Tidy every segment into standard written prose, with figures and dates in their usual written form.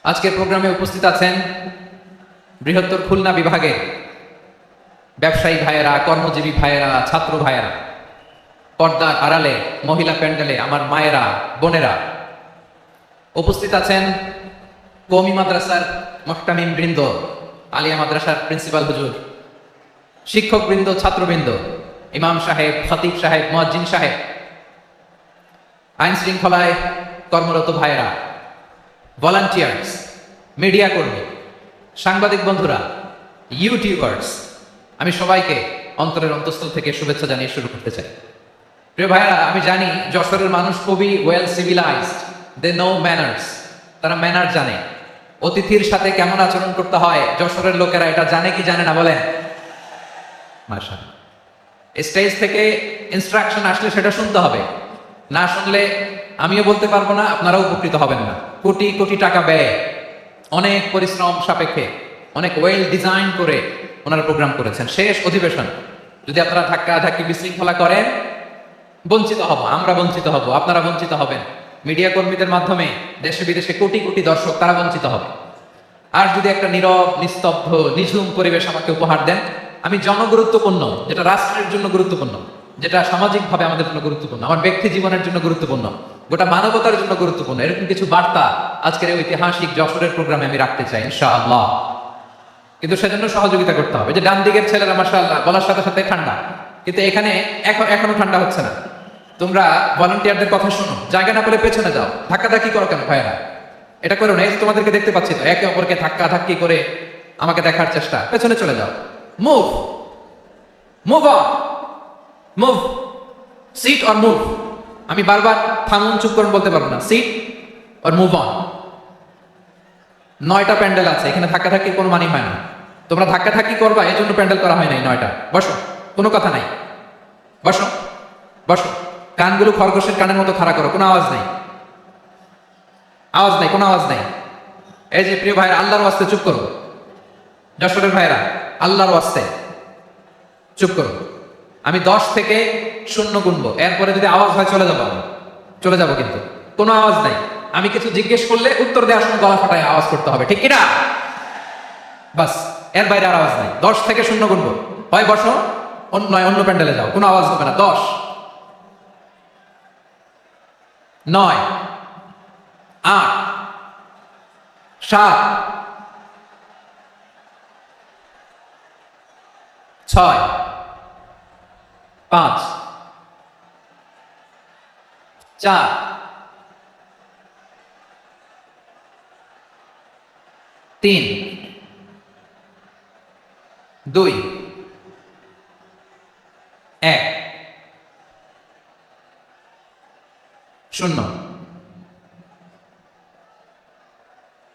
আজকের প্রোগ্রামে উপস্থিত আছেন বৃহত্তর খুলনা বিভাগে ব্যবসায়ী ভাইয়েরা, কর্মজীবী ভাইয়েরা, ছাত্র ভাইয়েরা, পর্দার আড়ালে, মহিলা প্যান্ডেলে আমার মায়েরা, বোনেরা। উপস্থিত আছেন কওমি মাদ্রাসার মুহতামিম বৃন্দ, আলিয়া মাদ্রাসার প্রিন্সিপাল হুজুর, শিক্ষক বৃন্দ, ছাত্রবৃন্দ, ইমাম সাহেব, খতিব সাহেব, মুয়াজ্জিন সাহেব, আইন শৃঙ্খলায় কর্মরত ভাইয়েরা, ভলান্টিয়ার্স, মিডিয়া কর্মী, সাংবাদিক বন্ধুরা, ইউটিউবার্স, আমি সবাইকে অন্তরের অন্তঃস্থল থেকে শুভেচ্ছা জানিয়ে শুরু করতে চাই। প্রিয় ভাইয়েরা, আমি জানি যশোরের মানুষ খুবই well civilized, they know manners. তারা ম্যানার জানে, অতিথির সাথে কেমন আচরণ করতে হয় যশোরের লোকেরা এটা জানে কি জানে না বলেন? মাশাআল্লাহ। স্টেজ থেকে ইনস্ট্রাকশন আসলে সেটা শুনতে হবে, না শুনলে আমিও বলতে পারবো না, আপনারাও উপকৃত হবেন না। কোটি কোটি টাকা ব্যয়, অনেক পরিশ্রম সাপেক্ষে, অনেক ওয়েল ডিজাইন করে ওনারা প্রোগ্রাম করেছেন। শেষ অধিবেশন যদি আপনারা ধাক্কা ধাক্কি বিশৃঙ্খলা করেন, বঞ্চিত হব, আমরা বঞ্চিত হব, আপনারা বঞ্চিত হবেন। মিডিয়া কর্মীদের মাধ্যমে দেশে বিদেশে কোটি কোটি দর্শক তারা বঞ্চিত হবে। আর যদি একটা নীরব, নিস্তব্ধ, নিঝুম পরিবেশ আমাকে উপহার দেন, আমি জনগুরুত্বপূর্ণ, যেটা রাষ্ট্রের জন্য গুরুত্বপূর্ণ, যেটা সামাজিকভাবে আমাদের জন্য গুরুত্বপূর্ণ, আমার ব্যক্তি জীবনের জন্য গুরুত্বপূর্ণ, গোটা মানবতার জন্য গুরুত্বপূর্ণ, এরকম কিছু বার্তা আজকের এই ঐতিহাসিক যশোরের প্রোগ্রামে আমি রাখতে চাই ইনশাআল্লাহ। কিন্তু সেজন্য সহযোগিতা করতে হবে। যে ডান দিকের ছেলেরা মাশাআল্লাহ বলার সাথে সাথে ঠান্ডা, কিন্তু এখানে এখনো ঠান্ডা হচ্ছে না। তোমরা ভলান্টিয়ারদের কথা শোনো, জায়গা না পেলে পেছনে যাও, ধাক্কাধাক্কি করো কেন ভাইয়েরা? এটা করো না। এই যে তোমাদেরকে দেখতে পাচ্ছি তো, একে অপরকে ধাক্কা ধাক্কি করে আমাকে দেখার চেষ্টা, পেছনে চলে যাও। Move, move on, move, sit or move. আমি বারবার থামুন, চুপ করুন বলতে পারবো না। Sit or move on. 9টা প্যান্ডেল আছে, এখানে ধাক্কাধাক্কির কোনো মানি হয় না। তোমরা ধাক্কাধাক্কি করবা, এই জন্য প্যান্ডেল করা হয় নাই 9টা। বসো, কোনো কথা নাই, বসো বসো। কানগুলো খরগোশের কানের মতো খাড়া করো, কোনো আওয়াজ নেই, আওয়াজ নেই, কোনো আওয়াজ নেই। এই যে প্রিয় ভাইরা, আল্লাহর ওয়াস্তে চুপ করো। যশোরের ভাইরা, আল্লাহর ওয়াস্তে চুপ করো। আমি 10 থেকে 0 গুনবো, এরপরে যদি আওয়াজ হয় চলে যাবো, চলে যাবো, কিন্তু কোনো আওয়াজ নাই। আমি কিছু জিজ্ঞেস করলে উত্তর দেওয়ার সময় গলা ফাটায় আওয়াজ করতে হবে, ঠিক কিনা? বাস, এর বাইরে আর আওয়াজ নাই। 10 থেকে 0 গুনবো, হয় বসো, অন্য প্যান্ডেলে যাও, কোনো আওয়াজ হবে না। 10, 9, 8, 7, 6, 5, 4, 3, 2, 1, 0।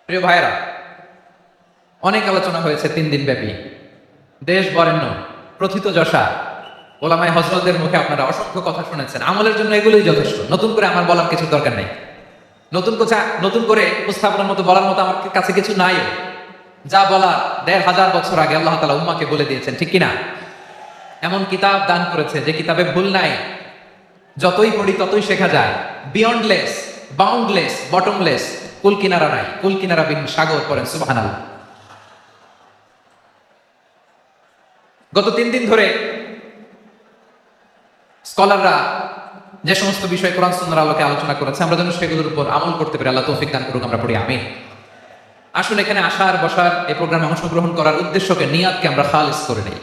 প্রিয় ভাইয়েরা, অনেক আলোচনা হয়েছে 3 দিন ব্যাপী। দেশ বরেণ্য, প্রথিতযশা ওলামায়ে হযরতদের মুখে আপনারা অসংখ্য কথা শুনেছেন। আমলের জন্য এগুলোই যথেষ্ট। নতুন করে আমার বলার কিছু দরকার নেই। নতুন করে উপস্থাপনের মতো বলার মতো আমার কাছে কিছু নাই। যা বলার 1500 বছর আগে আল্লাহ তাআলা উম্মাহকে বলে দিয়েছেন, ঠিক কিনা? এমন কিতাব দান করেছে যে কিতাবে ভুল নাই, যতই পড়ি ততই শেখা যায়। বিয়ন্ডলেস, বাউন্ডলেস, বটমলেস, কুল কিনারা নাই, কুল কিনারা বিহীন সাগর। পড়েন সুবহানাল্লাহ। গত 3 দিন ধরে স্কলাররা যে সমস্ত বিষয় কোরআন সুন্নাহর আলোকে আলোচনা করেছে, আমরা যেন সেগুলোর উপর আমল করতে পারি। আল্লাহ তৌফিক দান করুক, আমরা পড়ি আমিন। আসুন, এখানে আসার বসার, এই প্রোগ্রামে অংশগ্রহণ করার উদ্দেশ্যকে, নিয়াতকে আমরা খালিস করে নেই।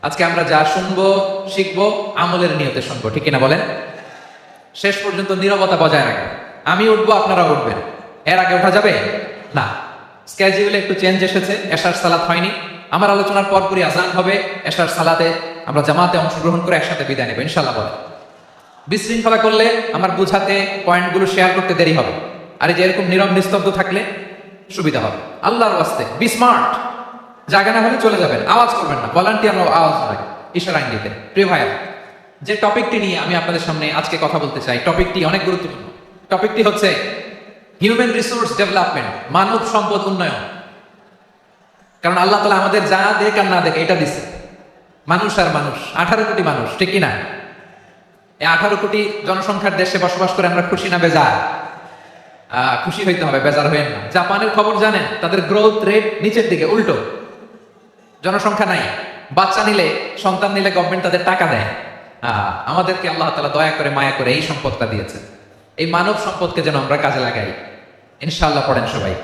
আজকে আমরা যা শুনবো, শিখবো, আমলের নিয়তে শুনবো, ঠিক কিনা বলেন? শেষ পর্যন্ত নীরবতা বজায় রাখবেন। আমি উঠবো, আপনারা উঠবেন, এর আগে ওঠা যাবে না। স্কেডিউলে একটু চেঞ্জ এসেছে, এশার সালাত হয়নি। আমার আলোচনার পরপরই আজান হবে, এশার সালাতে আমরা জামাতে অংশগ্রহণ করে একসাথে বিদায় নেব ইনশাআল্লাহ। বলে বিশৃঙ্খলা করলে আমার বুঝাতে, পয়েন্টগুলো শেয়ার করতে দেরি হবে। আর এই যে এরকম নীরব নিস্তব্ধ থাকলে সুবিধা হবে। আল্লাহর ওয়াস্তে বি স্মার্ট। জায়গা না হলে চলে যাবেন, আওয়াজ করবেন না। ভলান্টিয়ার আওয়াজ হয় ইশারা ইঙ্গিতে। প্রিয় ভাইয়া, যে টপিকটি নিয়ে আমি আপনাদের সামনে আজকে কথা বলতে চাই, টপিকটি অনেক গুরুত্বপূর্ণ। টপিকটি হচ্ছে হিউম্যান রিসোর্স ডেভেলপমেন্ট, মানব সম্পদ উন্নয়ন। কারণ আল্লাহ তাআলা আমাদের যা দেখ আর না দেখ এটা দিছে। মানুষ আর মানুষ, 18 কোটি মানুষ, ঠিক কিনা? এই 18 কোটি জনসংখ্যার দেশে বসবাস করে আমরা খুশি না বেজার? খুশি হইতে হবে, বেজার হইেন না। জাপানের খবর জানেন? তাদের গ্রোথ রেট নিচের দিকে, উল্টো, জনসংখ্যা নাই। বাচ্চা নিলে, সন্তান নিলে গভর্নমেন্ট তাদের টাকা দেয়। আমাদেরকে আল্লাহ তাআলা দয়া করে মায়া করে এই সম্পদটা দিয়েছে। এই মানব সম্পদকে যেন আমরা কাজে লাগাই, ইনশাআল্লাহ। পড়েন সবাই।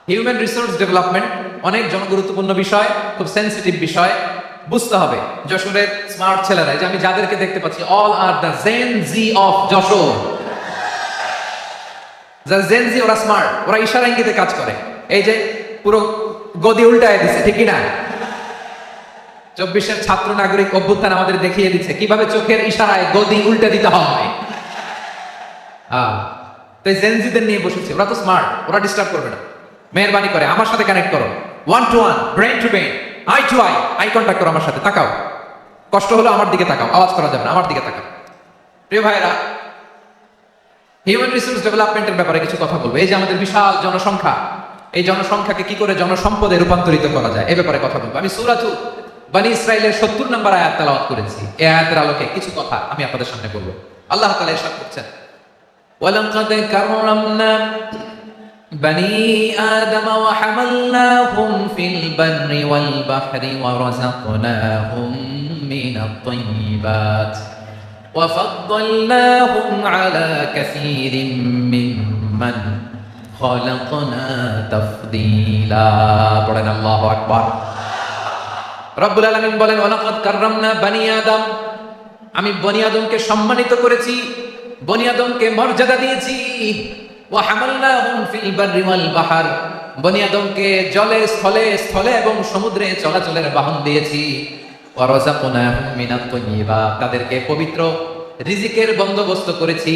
হিউম্যান রিসোর্স ডেভেলপমেন্ট অনেক জনগুরুত্বপূর্ণ বিষয়, খুব সেন্সিটিভ বিষয়, বুঝতে হবে। যশোরের স্মার্ট ছেলেরা, যে আমি যাদেরকে দেখতে পাচ্ছি, all are the Gen Z of Jashore. Gen Z, ওরা স্মার্ট, ওরা ইশারা ইঙ্গিতে কাজ করে। এই যে পুরো গদি উল্টায় দিচ্ছে, ঠিক কিনা? 24-এর ছাত্র নাগরিক অভ্যুত্থান আমাদের দেখিয়ে দিচ্ছে কিভাবে চোখের ইশারায় গদি উল্টে দিতে হয়। তো এই জেনজিদের নিয়ে বসেছে, ওরা তো স্মার্ট, ওরা ডিস্টার্ব করবে না। মেহরবানি করে আমার সাথে কানেক্ট করো, 1 to 1, brain to brain, eye to eye, eye contact করো আমার সাথে। তাকাও, কষ্ট হলো আমার দিকে তাকাও, আওয়াজ করা যাবে না, আমার দিকে তাকাও। প্রিয় ভাইরা, হিউম্যান রিসোর্স ডেভেলপমেন্টের ব্যাপারে কিছু কথা বলবো। এই যে আমাদের বিশাল জনসংখ্যা, এই জনসংখ্যাকে কি করে জনসম্পদে রূপান্তরিত করা যায়, এই ব্যাপারে কথা বলবো। আমি সূরাতুল বনী ইসরাইলের 70 নম্বর আয়াত তেলাওয়াত করেছি। এই আয়াতের আলোকে কিছু কথা আমি আপনাদের সামনে বলবো। আল্লাহ তাআলা ইরশাদ করছেন, ওয়ালাকাদ কাররামনা বনী আদম ওয়া হামালনাহুম ফিল বাররি ওয়াল বাহরি ওয়া রাযাকনাহুম মিনাত তাইয়্যিবাত ওয়া ফাদ্দালনাহুম আলা কাসীরিম মিম্মান খালাকনা তাফদীলা। পড়েন আল্লাহু আকবার। রব্বুল আলামিন বলেন, ওয়ালাকাদ কাররামনা বনী আদম, আমি বনী আদমকে সম্মানিত করেছি, বনী আদমকে মর্যাদা দিয়েছি। ওয়া হামালনাহুম ফিল বাররি ওয়াল বাহর, বনী আদমকে জলে, স্থলে, স্থলে এবং সমুদ্রে চলাচলের বাহন দিয়েছি। ওয়া রাযাকনাহুম মিনাত তাইয়্যিবাত, তাদেরকে পবিত্র রিজিকের বন্দোবস্ত করেছি।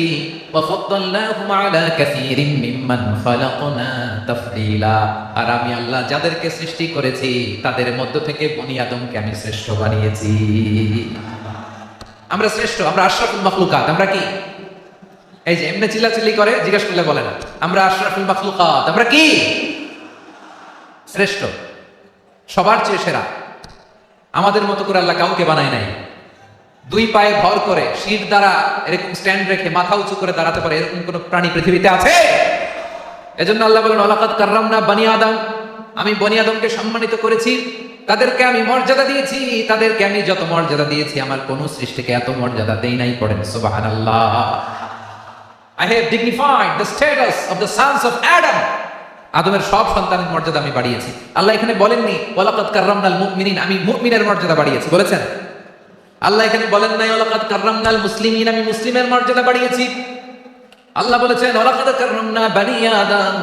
ওয়া ফাদ্দালনাহুম আলা কাসীরিম মিম্মান খালাকনা তাফদীলা, আর আমি আল্লাহ যাদেরকে সৃষ্টি করেছি তাদের মধ্য থেকে বনী আদমকে আমি শ্রেষ্ঠ বানিয়েছি। আমরা শ্রেষ্ঠ, আমরা আশরাফুল মাখলুকাত। আমরা কি? এই যে এমনি চিল্লাচিল্লি করে, জিজ্ঞাসা করলে বলে না, আমরা আশরাফুল মাখলুকাত। আমরা কি? শ্রেষ্ঠ, সবার চেয়ে সেরা। আমাদের মতো করে আল্লাহ কাউকে বানায় নাই। 2 পায়ে ভর করে, শির দ্বারা এরকম স্ট্যান্ড রেখে মাথা উঁচু করে দাঁড়াতে পারে এরকম কোন প্রাণী পৃথিবীতে আছে? এজন্য আল্লাহ বলেন, ওয়ালাকাদ কাররামনা বনী আদম, আমি বনী আদমকে সম্মানিত করেছি, তাদেরকে আমি মর্যাদা দিয়েছি। তাদেরকে আমি যত মর্যাদা দিয়েছি, আমার কোন সৃষ্টিকে এত মর্যাদা দেই নাই। পড়েন সুবহানাল্লাহ। I have dignified the status of the sons of Adam. আদমের সব সন্তানের মর্যাদা আমি বাড়িয়েছি। আল্লাহ এখানে বলেননি ওয়ালাকাদ কাররামনাল মুমিনিন, আমি মুমিনের মর্যাদা বাড়িয়েছি, বলেছেন? আল্লাহ এখানে বলেন নাই ওয়ালাকাদ কাররামনাল মুসলিমিন, আমি মুসলিমের মর্যাদা বাড়িয়েছি। আল্লাহ বলেছেন ওয়ালাকাদ কাররামনা বনী আদম,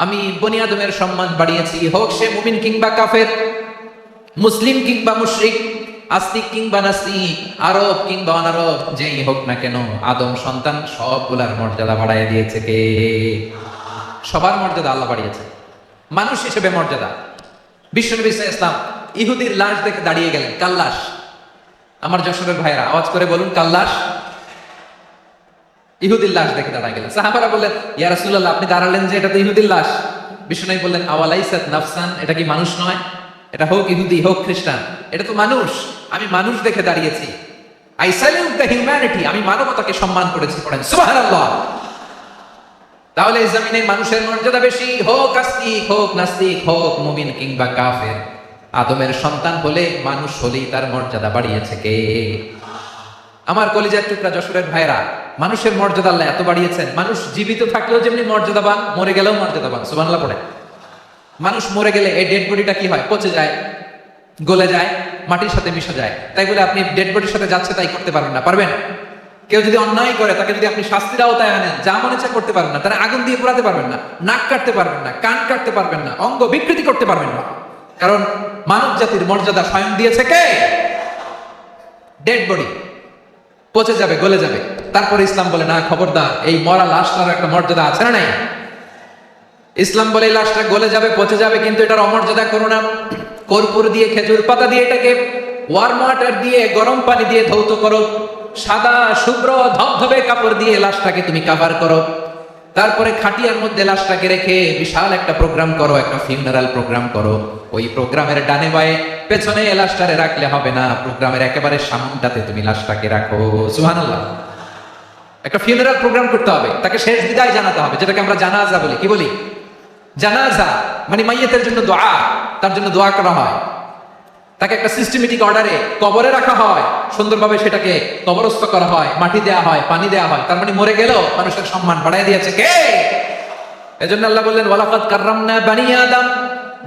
আমি বনী আদমের সম্মান বাড়িয়েছি। হোক সে মুমিন কিংবা কাফের, মুসলিম কিংবা মুশরিক, আস্তিক কিংবা নাস্তিক, আরব কিংবা অনারব, যেই হোক না কেন, আদম সন্তান সবগুলার মর্যাদা বাড়াইয়া দিয়েছে কে? সবার মর্যাদা আল্লাহ বাড়িয়েছে। মানুষ হিসেবে মর্যাদা। বিশ্বনবী সাল্লাল্লাহু আলাইহি ওয়াসাল্লাম ইহুদির লাশ দেখে দাঁড়িয়ে গেলেন। কাল্লাশ, আমার যশোরের ভাইরা আওয়াজ করে বলুন কাল্লাশ। ইহুদির লাশ দেখে দাঁড়ায় গেলেন। সাহাবারা বললেন, ইয়া রাসূলুল্লাহ, আপনি দাঁড়ালেন যে, এটা তো ইহুদির লাশ। বিশ্বনবী বললেন, আওয়ালাইসাত নাফসান, এটা কি মানুষ নয়? এটা হোক ইহুদি হোক খ্রিস্টান, এটা তো মানুষ। আমি মানুষ দেখে দাঁড়িয়েছি। আই স্যালিউট দ্য হিউম্যানিটি, আমি মানবতাকে সম্মান করেছি। পড়েন সুবহানাল্লাহ। তাহলে এই জমিনে মানুষের মর্যাদা বেশি, হোক আস্তিক হোক নাস্তিক, হোক মুমিন কিংবা কাফের। আদমের সন্তান বলে, মানুষ হলেই তার মর্যাদা বাড়িয়েছে কে? আমার কলিজার টুকরা যশোরের ভাইরা, মানুষের মর্যাদা আল্লাহ এত বাড়িয়েছেন। মানুষ জীবিত থাকলেও যেমনি মর্যাদাবান, মরে গেলেও মর্যাদাবান। সুবহানাল্লাহ পড়ে। মানুষ মরে গেলে এই ডেড বডিটা কি হয়? পচে যায়, গলে যায়, মাটির সাথে মিশে যায়। তাই বলে আপনি ডেড বডির সাথে যাচ্ছে তাই করতে পারবেন না, পারবেন? কেউ যদি অন্যায় করে, তাকে যদি আপনি শাস্তির আওতায় আনেন, যা মনে ইচ্ছা করতে পারবেন না। তারা আগুন দিয়ে পোড়াতে পারবেন না, নাক কাটতে পারবেন না, কান কাটতে পারবেন না, অঙ্গ বিকৃতি করতে পারবেন না। কারণ মানব জাতির মর্যাদা স্বয়ং দিয়েছে কে? ডেড বডি পচে যাবে, গলে যাবে। তারপরে ইসলাম বলে, না খবরদার, এই মরা লাশটার একটা মর্যাদা আছে না নাই? ইসলাম বলে, এই লাশটা গলে যাবে, পচে যাবে, কিন্তু এটার অমর্যাদা করো না। কর্পূর দিয়ে, খেজুর পাতা দিয়ে, এটাকে ওয়ার্ম ওয়াটার দিয়ে, গরম পানি দিয়ে ধৌত করো। সাদা শুভ্র ধবধবে কাপড় দিয়ে লাশটাকে তুমি কভার করো। তারপরে খাটিয়ার মধ্যে লাশটাকে রেখে বিশাল একটা প্রোগ্রাম করো, একটা ফিউনারাল প্রোগ্রাম করো। ওই প্রোগ্রামের ডানে বায়ে পেছনে লাশটারে রাখলে হবে না, প্রোগ্রামের একেবারে সামনটাতে তুমি লাশটাকে রাখো। সুবহানাল্লাহ। একটা ফিউনারাল প্রোগ্রাম করতে হবে, তাকে শেষ বিদায় জানাতে হবে, যেটাকে আমরা জানাজা বলি। কি বলি? জানাজা মানে মাইয়িতের জন্য দোয়া, তার জন্য দোয়া করা হয়, তাকে একটা সিস্টেমেটিক অর্ডারে কবরে রাখা হয়, সুন্দরভাবে সেটাকে কবরস্থ করা হয়, মাটি দেয়া হয়, পানি দেয়া হয়। তার মানে মরে গেলেও মানুষের সম্মান বাড়ায় দিয়েছে কে? এজন্য আল্লাহ বললেন ওয়ালাকাদ কাররামনা বানি আদম,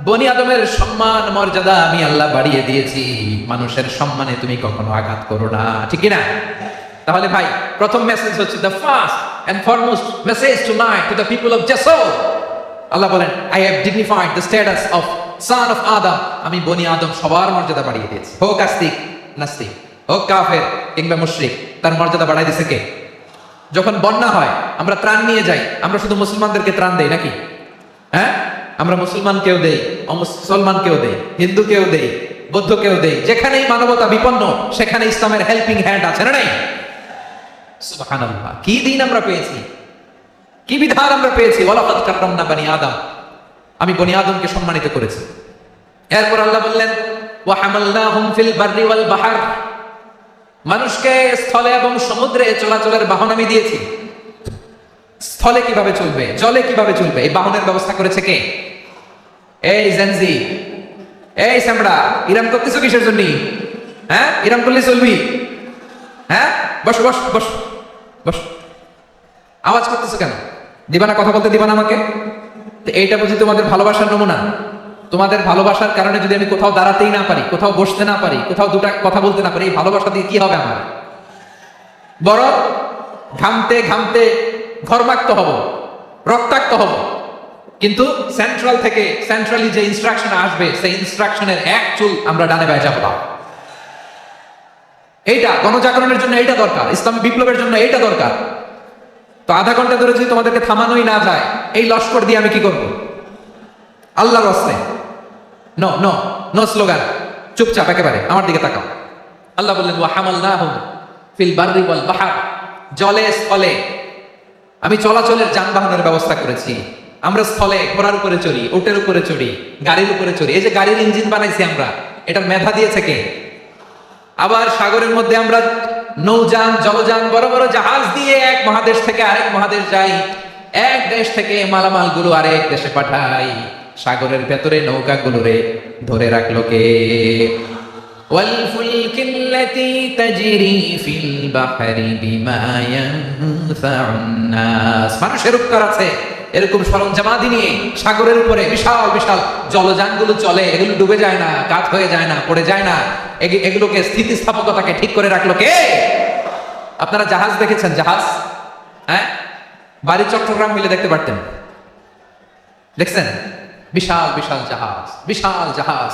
বনি আদমের সম্মান মর্যাদা আমি আল্লাহ বাড়িয়ে দিয়েছি, মানুষের সম্মানে তুমি কখনো আঘাত করো না, ঠিক কি না? তাহলে ভাই, প্রথম মেসেজ হচ্ছে the first and foremost message tonight to the people of Jashore. আল্লাহ বলেন I have dignified the status of son of Adam, আমি বনি আদম সবার মর্যাদা বাড়িয়ে দিয়েছি, হোক আস্তিক নাস্তিক, হোক কাফের কিংবা মুশরিক, তার মর্যাদা বাড়াই দিয়েছে কে? যখন বন্যা হয় আমরা ত্রাণ নিয়ে যাই, আমরা শুধু মুসলমানদেরকে ত্রাণ দেই নাকি? হ্যাঁ, আমরা মুসলমানকেও দেই, অমুসলমানকেও দেই, হিন্দুকেও দেই, বৌদ্ধকেও দেই। যেখানেই মানবতা বিপন্ন সেখানে ইসলামের হেল্পিং হ্যান্ড আছে না নাই? সুবহানাল্লাহ, কি দিন আমরা পেয়েছি, কি বিধান আমরা পেয়েছি। ওয়ালাকাদ কাররামনা বানি আদম, আমি বনি আদমকে সম্মানিত করেছি। এরপর আল্লাহ বললেন ওয়া হামালনাহুম ফিল বাররি ওয়াল বাহর, মানুষকে স্থলে এবং সমুদ্রে চলাচলের বাহন আমি দিয়েছি। স্থলে কিভাবে চলবে, জলে কিভাবে চলবে, এই বাহনের ব্যবস্থা করেছে কে? এই জেনজি, এই সামড়া, ইরাম করতেছো কিসের জন্য? হ্যাঁ, ইরাম করলে চলবি? হ্যাঁ, বস বস বস বস, আওয়াজ করতেছো কেন? দিবা না, কথা বলতে দিবা না আমাকে? এইটা বুঝি তোমাদের ভালোবাসার নমুনা? তোমাদের ভালোবাসার কারণে যদি আমি কোথাও দাঁড়াতেই না পারি, কোথাও বসতে না পারি, কোথাও দুটা কথা বলতে না পারি, এই ভালোবাসা দিয়ে কি হবে আমার? বরং ঘামতে ঘামতে ঘর্মাক্ত হব, রক্তাক্ত হব। কিন্তু সেন্ট্রাল থেকে, সেন্ট্রালি যে ইনস্ট্রাকশন আসবে, সেই ইনস্ট্রাকশনের এক চুল আমরা ডানে বায়ে যাব না। এইটা গণজাগরণের জন্য এইটা দরকার, ইসলামী বিপ্লবের জন্য এইটা দরকার। তো আধা ঘন্টা ধরে যদি তোমাদেরকে থামানোই না যায়, এই লস্কর দিয়ে আমি কি করব? আল্লাহর রাস্তে নো নো নো স্লোগান, চুপচাপ একেবারে আমার দিকে তাকাও। আল্লাহ বললেন ওয়া হামালনাহুম ফিল বাররি ওয়াল বাহর, জলে স্থলে আমি চলাচলের যানবাহনের ব্যবস্থা করেছি। আমরা স্থলে ঘোড়ার উপরে চড়ি, উটের উপরে চড়ি, গাড়ির উপরে চড়ি। এই যে গাড়ির ইঞ্জিন বানাইছি আমরা, এটার মেধা দিয়েছে কে? আবার সাগরের মধ্যে আমরা নৌযান, জলযান, বড় বড় জাহাজ দিয়ে এক মহাদেশ থেকে আরেক মহাদেশ যাই, এক দেশ থেকে মালামাল গুলো আরেক দেশে পাঠাই। সাগরের ভেতরে নৌকা গুলোরে ধরে রাখলো কে? ওয়াল ফুলকিল্লাতী তাজরি ফিল বাহরি বিমা ইয়ানফাউন নাস, মানুষের উপকার আছে এরকম সরঞ্জামাদি নিয়ে সাগরের উপরে বিশাল বিশাল জলযানগুলো চলে, এগুলো ডুবে যায় না, কাত হয়ে যায় না, পড়ে যায় না। এগুলোকে স্থিতিস্থাপকতাকে ঠিক করে রাখলো কে? আপনারা জাহাজ দেখেছেন? জাহাজ, হ্যাঁ, বাড়ি চট্টগ্রাম মিলে দেখতে পারতেন, দেখছেন? বিশাল বিশাল জাহাজ, বিশাল জাহাজ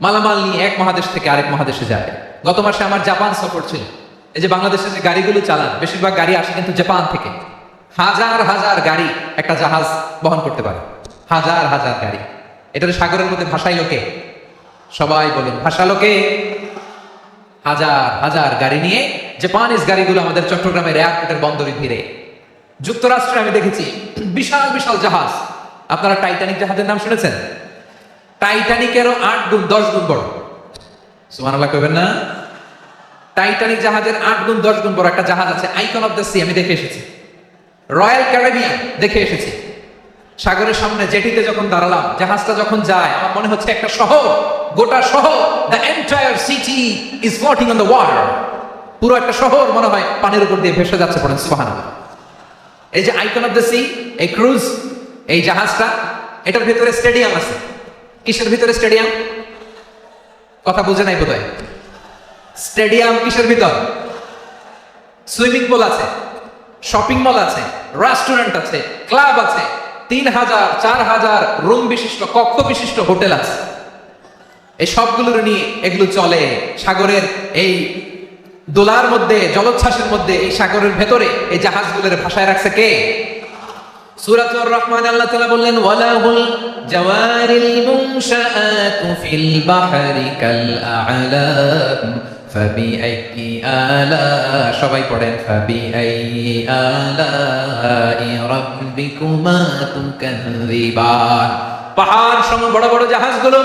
মালামাল নিয়ে এক মহাদেশ থেকে আরেক মহাদেশে যায়। গত মাসে আমার জাপান সফর ছিল। এই যে বাংলাদেশে যে গাড়িগুলো চালান, বেশিরভাগ গাড়ি আসে কিন্তু জাপান থেকে। হাজার হাজার গাড়ি একটা জাহাজ বহন করতে পারে, হাজার হাজার গাড়ি। এটা সাগরের মধ্যে ভাসাইলো কে? সবাই বলুন, ভাসালো কে? হাজার হাজার গাড়ি নিয়ে জাপানিজ গাড়িগুলো আমাদের চট্টগ্রামের এয়ারপোর্টের বন্দরে ভিড়ে। যুক্তরাষ্ট্রে আমি দেখেছি বিশাল বিশাল জাহাজ। আপনারা টাইটানিক জাহাজের নাম শুনেছেন? টাইটানিকেরও 8 গুণ 10 গুণ বড়। সুবহানাল্লাহ কইবেন না? টাইটানিক জাহাজের 8 গুণ 10 গুণ বড় একটা জাহাজ আছে, আইকন অফ দ্য সি, আমি দেখে এসেছি। রয়্যাল ক্যারিবিয়ান দেখে এসেছি। সাগরের সামনে জেটিতে যখন দাঁড়ালাম, জাহাজটা যখন যায়, আমার মনে হচ্ছে একটা শহর, গোটা শহর, the entire city is floating on the water. পুরো একটা শহর মনে হয় পানির উপর দিয়ে ভেসে যাচ্ছে। পড়েন সুবহানাল্লাহ। এই যে আইকন অফ দ্য সি, এই ক্রুজ, এই জাহাজটা, এটার ভিতরে স্টেডিয়াম আছে। কিসের ভিতরে স্টেডিয়াম? কথা বুঝে নাই বোধহয়। স্টেডিয়াম কিসের ভিতর? সুইমিং পুল আছে, শপিং মল আছে, রেস্টুরেন্ট আছে, ক্লাব আছে, 3000 4000 রুম বিশিষ্ট, কক্ষ বিশিষ্ট হোটেল আছে। এই সবগুলোর নিয়ে এগুলো চলে সাগরের এই দোলার মধ্যে, জলোচ্ছ্বাসের মধ্যে, এই সাগরের ভেতরে এই জাহাজগুলোর ভাষায় রাখছে কে? সূরাতুর রহমান আল্লাহ তাআলা বললেন ওয়ালাহুল জাওয়ারিল মুনশাআতু ফিল বাহরি কাল আ'লাম ফাবিআইয়ি আলা, সবাই পড়েন ফাবিআইয়ি আলাই রাব্বিকুমা তুকাযযিবান। পাহাড় সম বড় বড় জাহাজগুলো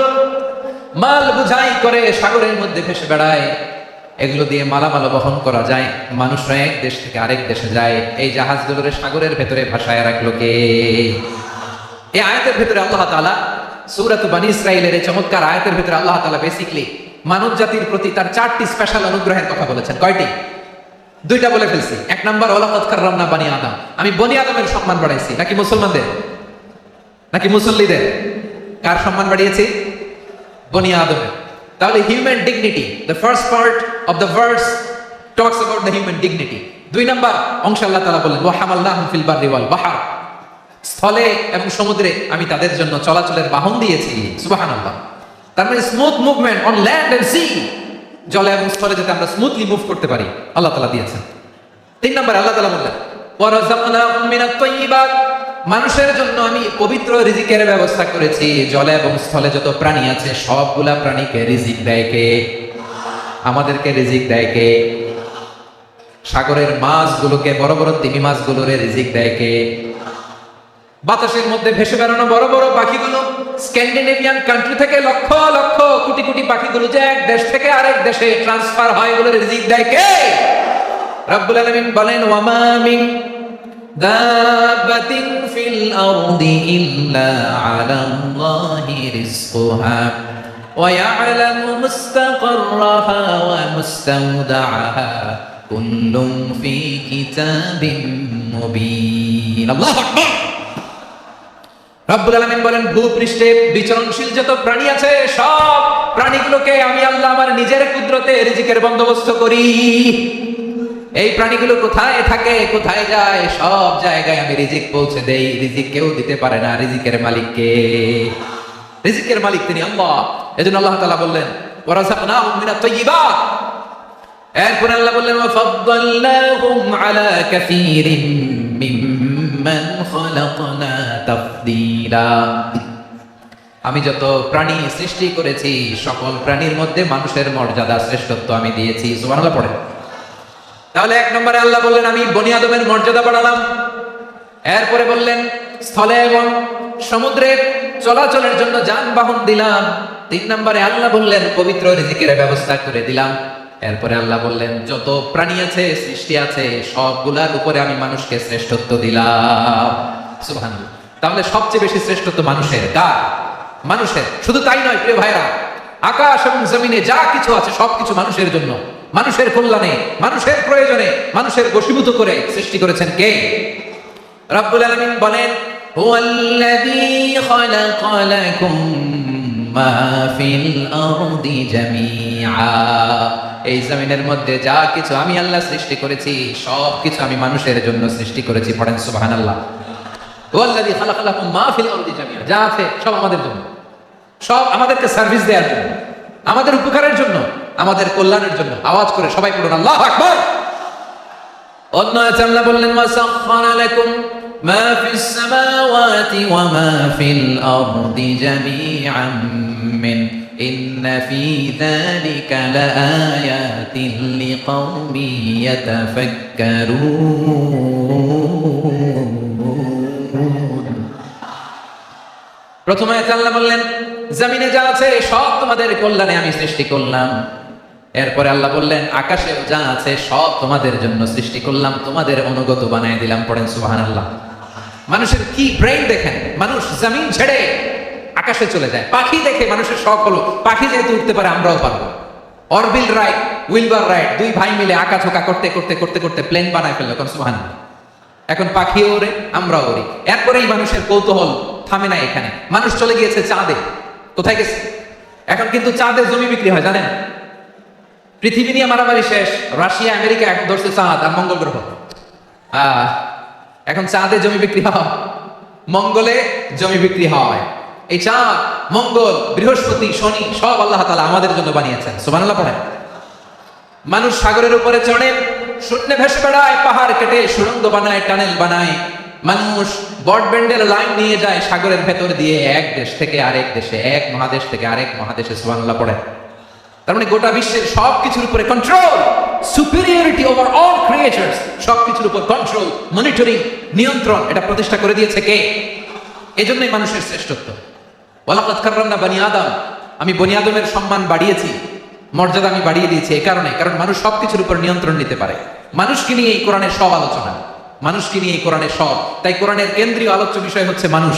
মাল বুঝাই করে সাগরের মধ্যে ভেসে বেড়ায়। এগুলো দিয়ে মালামাল বহন করা যায়, মানুষরা এক দেশ থেকে আরেক দেশে যায়। এই জাহাজগুলোর সাগরের ভেতরে ভাসায় রাখলো কে? এই আয়াতের ভেতরে আল্লাহ তাআলা সূরাত বনী ইসরাঈলের এই চমৎকার আয়াতের ভেতরে আল্লাহ তাআলা বেসিক্যালি মানব জাতির প্রতি তার 4টি স্পেশাল অনুগ্রহের কথা বলেছেন। কয়টি? 2টা বলে ফেলছি। 1 নাম্বার ওয়ালাকাদ কাররামনা বনী আদম, আমি বনী আদমের সম্মান বাড়াইছি। নাকি মুসলমানদের? নাকি মুসল্লিদের? কার সম্মান বাড়িয়েছি? বনী আদমের। তাহলে human dignity, the first part of the verse talks about the human dignity. 2 number অংশ আল্লাহ তাআলা বলেন ওয়া হামালনাহুম ফিল বাররি ওয়াল বাহর, স্থলে এবং সমুদ্রে আমি তাদের জন্য চলাচলের বাহন দিয়েছি। সুবহানাল্লাহ। তার মানে smooth movement on land and sea, জলে এবং স্থলে যাতে আমরা স্মুথলি মুভ করতে পারি আল্লাহ তাআলা দিয়েছেন। 3 নাম্বার আল্লাহ তাআলা বললেন ওয়া রাযাকনাহুম মিনাত তাইয়্যিবাত, মানুষের জন্য আমি পবিত্র রিজিকের ব্যবস্থা করেছি। জলে এবং স্থলে যত প্রাণী আছে সবগুলা প্রাণীকে রিজিক দেয় কে? আমাদেরকে রিজিক দেয় কে? সাগরের মাছগুলোকে, বড় বড় তিমি মাছগুলোরে রিজিক দেয় কে? বাতাসের মধ্যে ভেসে বেড়ানো বড় বড় পাখিগুলো, স্ক্যান্ডিনেভিয়ান কান্ট্রি থেকে লক্ষ লক্ষ কোটি কোটি পাখিগুলো যে এক দেশ থেকে আরেক দেশে ট্রান্সফার হয়, এগুলোর রিজিক দেয় কে? রব্বুল আলামিন বলেন ওয়ামা মিন দাব্বাতিন ফিল আরদি ইল্লা আলাল্লাহি রিজকুহা ওয়া ইয়ালামু মুস্তাকাররাহা ওয়া মুস্তাওদাআহা কুল্লুম ফি কিতাবিম মুবিন। আল্লাহু আকবার। রব্বুল আলামিন বলেন ভূপৃষ্ঠে বিচরণশীল যত প্রাণী আছে সব প্রাণীগুলোকে আমি আল্লাহ আমার নিজের কুদরতে রিজিকের বন্দোবস্ত করি। এই প্রাণীগুলো কোথায় থাকে, কোথায় যায়, সব জায়গায় আমি রিজিক পৌঁছে দেই। রিজিক কেউ দিতে পারে না, রিজিকের মালিক কে? রিজিকের মালিক তিনি আল্লাহ। এজন্য আল্লাহ তাআলা বললেন ওয়া রাযাকনাহুম মিনাত তাইয়্যিবাত। এরপর আল্লাহ বললেন ওয়া ফাদ্দালনাহুম আলা কাসীরিম মিম্মান খালাকনা তাফদীলা। আমি যত প্রাণী সৃষ্টি করেছি সকল প্রাণীর মধ্যে মানুষের মর্যাদা শ্রেষ্ঠত্ব আমি দিয়েছি। সুবহানাল্লাহ পড়ে। তাহলে 1 নম্বরে আল্লাহ বললেন আমি বনী আদমের মর্যাদা বাড়ালাম। এরপরে বললেন স্থলে এবং সমুদ্রে চলাচলের জন্য যানবাহন দিলাম। 3 নম্বরে আল্লাহ বললেন পবিত্র রিজিকের ব্যবস্থা করে দিলাম। এরপরে আল্লাহ বললেন যত প্রাণী আছে, সৃষ্টি আছে, সবগুলার উপরে আমি মানুষকে শ্রেষ্ঠত্ব দিলাম। সুবহানাল্লাহ। তাহলে সবচেয়ে বেশি শ্রেষ্ঠত্ব মানুষের। কার? মানুষের। শুধু তাই নয় প্রিয় ভাইরা, আকাশ এবং জমিনে যা কিছু আছে সবকিছু মানুষের জন্য, মানুষের কল্যাণে, মানুষের প্রয়োজনে, মানুষের বশীভূত করে সৃষ্টি করেছেন কে? রব্বুল আলামিন বলেন হুয়াল্লাযী খালাকা লাকুম মা ফিল আরদি জামিআ, এই জমিনের মধ্যে যা কিছু আমি আল্লাহ সৃষ্টি করেছি সব কিছু আমি মানুষের জন্য সৃষ্টি করেছি। পড়েন সুবহানাল্লাহ। হুয়াল্লাযী খালাকা লাকুম মা ফিল আরদি জামিআ, যা আছে সব আমাদের জন্য, সব আমাদেরকে সার্ভিস দেওয়ার জন্য, আমাদের উপকারের জন্য, আমাদের কল্যাণের জন্য। আওয়াজ করে সবাই পড়ুন আল্লাহু আকবার। অন্য আয়াতে আল্লাহ বললেন ওয়াসাখখারা লাকুম মা ফিস সামাওয়াতি ওয়া মা ফিল আরদি জামিআন মিন ইন্না ফি যালিকা লাআয়াতিন লিকাওমিন ইয়াতাফাক্কারুন। প্রথম আয়াতে আল্লাহ বললেন জমিনে যা আছে সব তোমাদের কল্যাণে আমি সৃষ্টি করলাম। এরপরে আল্লাহ বললেন আকাশে যা আছে সব তোমাদের জন্য সৃষ্টি করলাম, তোমাদের অনুগত বানিয়ে দিলাম। পড়েন সুবহানাল্লাহ। মানুষের কি ব্রেইন দেখেন, মানুষ জমিন ছেড়ে আকাশে চলে যায়। পাখি দেখে মানুষের শখ হলো পাখি যেহেতু উঠতে পারে আমরাও পারবো। অরবিল রাইট, উইলবার রাইট, 2 ভাই মিলে আঁকাঝোঁকা করতে করতে করতে করতে প্লেন বানায় ফেললো। সুবহানাল্লাহ। এখন পাখিও ওড়ে, আমরাও উড়ি। এরপরেই মানুষের কৌতূহল থামে না এখানে। মানুষ চলে গিয়েছে চাঁদে। কোথায় গেছে? এখন কিন্তু চাঁদে জমি বিক্রি হয় জানেন? পৃথিবী নিয়ে মারামারি শেষ। রাশিয়া আমেরিকা এখন ধরছে চাঁদ আর মঙ্গল গ্রহ। এখন চাঁদে জমি বিক্রি হয়, মঙ্গলে জমি বিক্রি হয়। এই চাঁদ, মঙ্গল, বৃহস্পতি, শনি সব আল্লাহ তাআলা আমাদের জন্য বানিয়েছেন। সুবহানাল্লাহ পড়েন। মানুষ সাগরের উপরে চড়ে, শূন্যে ভেসে বেড়ায়, পাহাড় কেটে সুড়ঙ্গ বানায়, টানেল বানায়। মানুষ ব্রডব্যান্ডের লাইন নিয়ে যায় সাগরের ভেতর দিয়ে, এক দেশ থেকে আরেক দেশে, এক মহাদেশ থেকে আরেক মহাদেশে। সুবহানাল্লাহ পড়েন। তার মানে গোটা বিশ্বের সবকিছুর উপরে control, superiority over all creatures, সবকিছুর উপর কন্ট্রোল, মনিটরিং, নিয়ন্ত্রণ, এটা প্রতিষ্ঠা করে দিয়েছে কে? এজন্যই মানুষের শ্রেষ্ঠত্ব। ওয়ালাকাদ কাররামনা বনী আদম, আমি বনী আদমের সম্মান বাড়িয়েছি। মর্যাদা আমি বাড়িয়ে দিয়েছি এই কারণে, কারণ মানুষ সবকিছুর উপর নিয়ন্ত্রণ নিতে পারে। মানুষকে নিয়ে এই কোরআনের সব আলোচনা, মানুষকে নিয়ে এই কোরআনের সব। তাই কোরআনের কেন্দ্রীয় আলোচ্য বিষয় হচ্ছে মানুষ।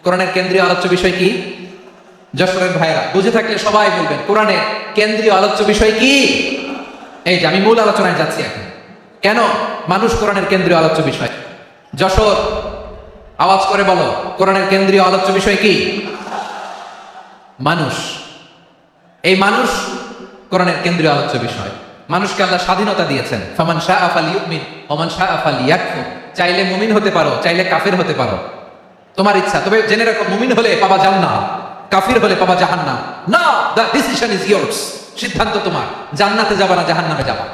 কোরআনের কেন্দ্রীয় আলোচ্য বিষয় কি? যশোরের ভাইরা বুঝে থাকলে সবাই বলবেন কোরআনের কেন্দ্রীয় আলোচ্য বিষয় কি? এই যে আমি মূল আলোচনায় যাচ্ছি এখন। কেন মানুষ কোরআনের কেন্দ্রীয় আলোচ্য বিষয়? যশোর আওয়াজ করে বলো, কোরআনের কেন্দ্রীয় আলোচ্য বিষয় কি? মানুষ। এই মানুষ কোরআনের কেন্দ্রীয় আলোচ্য বিষয়। মানুষকে আল্লাহ স্বাধীনতা দিয়েছেন। ফামান শাআ ফালিউমিন ওয়া মান শাআ ফালিয়াকফুর। চাইলে মুমিন হতে পারো, চাইলে কাফির হতে পারো, তোমার ইচ্ছা। তবে জেনে রাখো, মুমিন হলে পাবা জান্নাত, কাফির হলে পাবা জাহান্নাম। না, দ্য ডিসিশন ইজ ইয়ার্স। সিদ্ধান্ত তোমার, জান্নাতে যাবা না জাহান্নামে যাবা।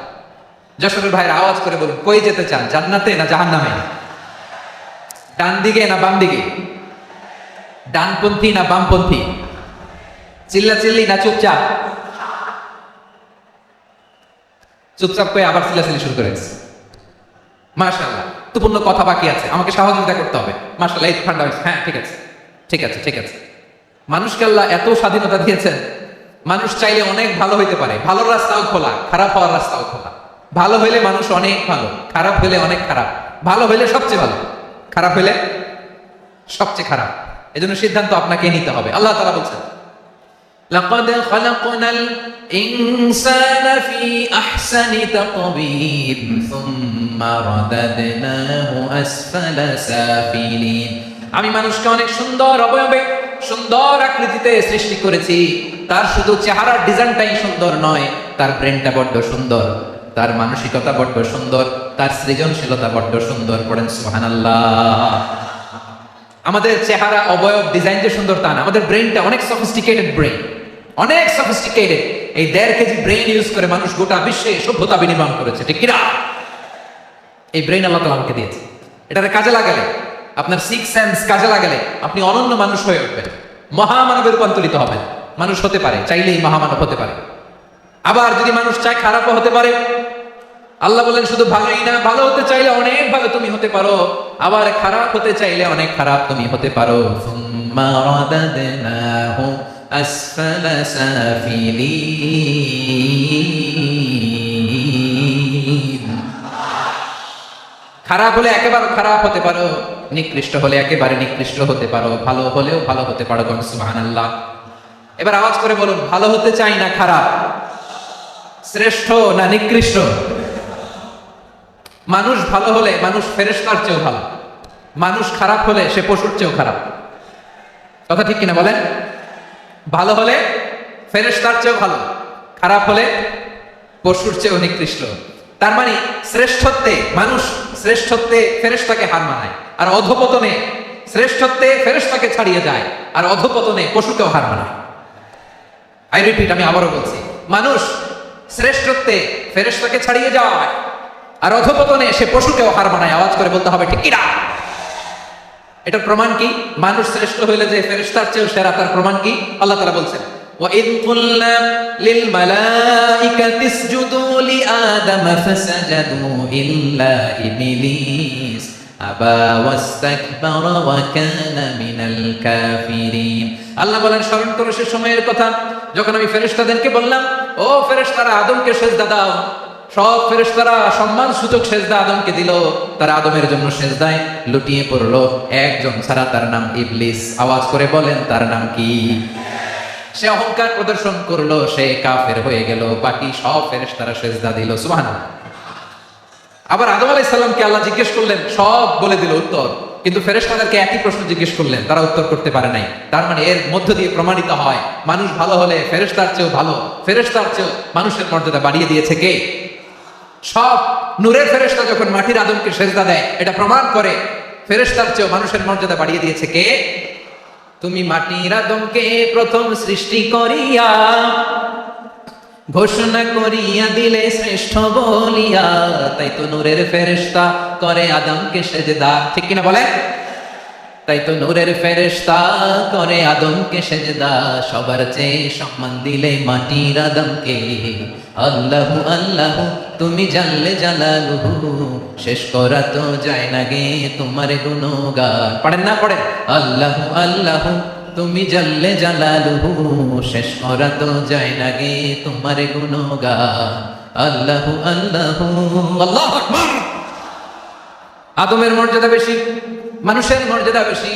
যশোরের ভাইয়ের আওয়াজ করে বলুন, কই যেতে চান, জান্নাতে না জাহান্নামে? ডান দিকে না বাম দিকে? ডানপন্থী না বামপন্থী? চিল্লাচিল্লি না চুপচাপ? চুপচাপ করে আবার চিল্লাচিল্লি শুরু করেছে। মাশাআল্লাহ, গুরুত্বপূর্ণ কথা বাকি আছে, আমাকে সহযোগিতা করতে হবে। মাশাআল্লাহ, এই ঠান্ডা হয়েছে। হ্যাঁ, ঠিক আছে ঠিক আছে ঠিক আছে। মানুষকে আল্লাহ এত স্বাধীনতা দিয়েছেন, মানুষ চাইলে অনেক ভালো হইতে পারে। ভালোর রাস্তাও খোলা, খারাপ হওয়ার রাস্তাও খোলা। ভালো হইলে মানুষ অনেক ভালো, খারাপ হইলে অনেক খারাপ। ভালো হইলে সবচেয়ে ভালো, খারাপ হইলে সবচেয়ে খারাপ। এজন্য সিদ্ধান্ত আপনাকে নিতে হবে। আল্লাহ তাআলা বলছেন, লাকাদ খালাকনাল ইনসানা ফি আহসানি তাকবীর সুম্মা রাদাদনাহু আসফালা সাফিলিন। আমি মানুষকে অনেক সুন্দর অবয়বে, সুন্দর আকৃতিতে সৃষ্টি করেছি। তার শুধু চেহারার ডিজাইনটাই সুন্দর নয়, তার ব্রেনটা বড্ড সুন্দর, তার মানসিকতা বড্ড সুন্দর, তার সৃজনশীলতা বড্ড সুন্দর। পড়েন সুবহানাল্লাহ। আমাদের চেহারা অবয়ব ডিজাইন যে সুন্দর তা না, আমাদের ব্রেনটা অনেক সফিস্টিকেটেড ব্রেন, অনেক সফিস্টিকেটেড। এই 1.5 কেজি ব্রেন ইউজ করে মানুষ গোটা বিশ্বে সভ্যতা বিনির্মাণ করেছে, ঠিক কিনা? এই ব্রেন আল্লাহ তাআলা আমাকে দিয়েছে। এটাতে কাজে লাগালে, আপনার সিক্স সেন্স কাজে লাগালে আপনি অনন্য মানুষ হয়ে উঠবেন, মহামানবে রূপান্তরিত হবেন। মানুষ হতে পারে, চাইলেই মহামানব হতে পারে। আবার যদি মানুষ চায়, খারাপও হতে পারে। আল্লাহ বলেন শুধু ভালোই না, ভালো হতে চাইলে অনেক ভালো তুমি হতে পারো, আবার খারাপ হতে চাইলে অনেক খারাপ তুমি হতে পারো। সুম্মা রাদাদনাহু আসফালা সাফিলিন। খারাপ হলে একেবারে খারাপ হতে পারো, নিকৃষ্ট হলে একেবারে নিকৃষ্ট হতে পারো, ভালো হলেও ভালো হতে পারো। সুবহানাল্লাহ। এবার আওয়াজ করে বলুন, ভালো হতে চাই না খারাপ, শ্রেষ্ঠ না নিকৃষ্ট? মানুষ ভালো হলে মানুষ ফেরেশতার চেয়েও ভালো, মানুষ খারাপ হলে সে পশুর চেয়েও খারাপ। কথা ঠিক কিনা বলেন? ভালো হলে ফেরেশতার চেয়েও ভালো, খারাপ হলে পশুর চেয়েও নিকৃষ্ট। তার মানে শ্রেষ্ঠত্বে মানুষ, শ্রেষ্ঠত্বে ফেরেশতাকে হার মানায়, আর অধপতনে শ্রেষ্ঠত্বে ফেরেশতাকে ছাড়িয়ে যায়, আর অধপতনে পশুকেও হার মানায়। আই রিপিট, আমি আবারও বলছি, মানুষ শ্রেষ্ঠত্বে ফেরেশতাকে ছাড়িয়ে যায়, আর অধপতনে সে পশুকেও হার মানায়। আওয়াজ করে বলতে হবে, ঠিক কিনা? এটার প্রমাণ কি? মানুষ শ্রেষ্ঠ হইলে যে ফেরেশতার চেয়েও সেরা, তার প্রমাণ কি? আল্লাহ তাআলা বলছেন, وَإِذْ قُلْنَا لِلْمَلَائِكَةِ اسْجُدُوا لِآدَمَ فَسَجَدُوا إِلَّا إِبْلِيسَ أَبَى وَاسْتَكْبَرَ وَكَانَ مِنَ الْكَافِرِينَ। আল্লাহ বলেন, স্মরণ করো সে সময়ের কথা যখন আমি ফেরেশতাদেরকে বললাম, ও ফেরেশতারা আদমকে সেজদা দাও। সব ফেরেশতারা সম্মান সূচক সেজদা আদমকে দিল, তারা আদমের জন্য সেজদায় লুটিয়ে পড়লো, একজন ছাড়া, তার নাম ইবলিস। আওয়াজ করে বলেন, তার নাম কি? সে অহংকার প্রদর্শন করলো, সে কাফের হয়ে গেল, বাকি সব ফেরেশতারা সেজদা দিল। সুবহানাল্লাহ। আবার আদম আলাইহিস সালামকে আল্লাহ জিজ্ঞেস করলেন, সব বলে দিল উত্তর, কিন্তু ফেরেশতাদেরকে একই প্রশ্ন জিজ্ঞেস করলেন, তারা উত্তর করতে পারে নাই। তার মানে এর মধ্য দিয়ে প্রমাণিত হয়, মানুষ ভালো হলে ফেরেশতার চেয়েও ভালো, ফেরেশতার চেয়েও মানুষের মর্যাদা বাড়িয়ে দিয়েছে কে? সব নূরের ফেরেশতা যখন মাটির আদমকে সেজদা দেয়, এটা প্রমাণ করে ফেরেশতার চেয়েও মানুষের মর্যাদা বাড়িয়ে দিয়েছে কে? তুমি মাটির আদমকে প্রথম সৃষ্টি করিয়া ঘোষণা করিয়া দিলে শ্রেষ্ঠ বলিয়া, তাই তো নূরের ফেরেশতা করে আদমকে সেজদা, ঠিক কিনা বলেন? তাই তো নূরের ফেরেশতা করে আদমকে সেজদা, সবার চেয়ে সম্মান দিলে মাটির আদমকে। আল্লাহু আল্লাহু তুমি জানলে জালালুহু, শেষ করা তো যায় না গে তোমার গুণগান। পড়েন না? পড়েন, আল্লাহু আল্লাহু তুমি জাল্লে জালালুহু, শেষ করা তো যায় না গে তোমার গুণগান। আল্লাহু আল্লাহু আল্লাহু আকবার। আদমের মর্যাদা বেশি, মানুষের মর্যাদা বেশি।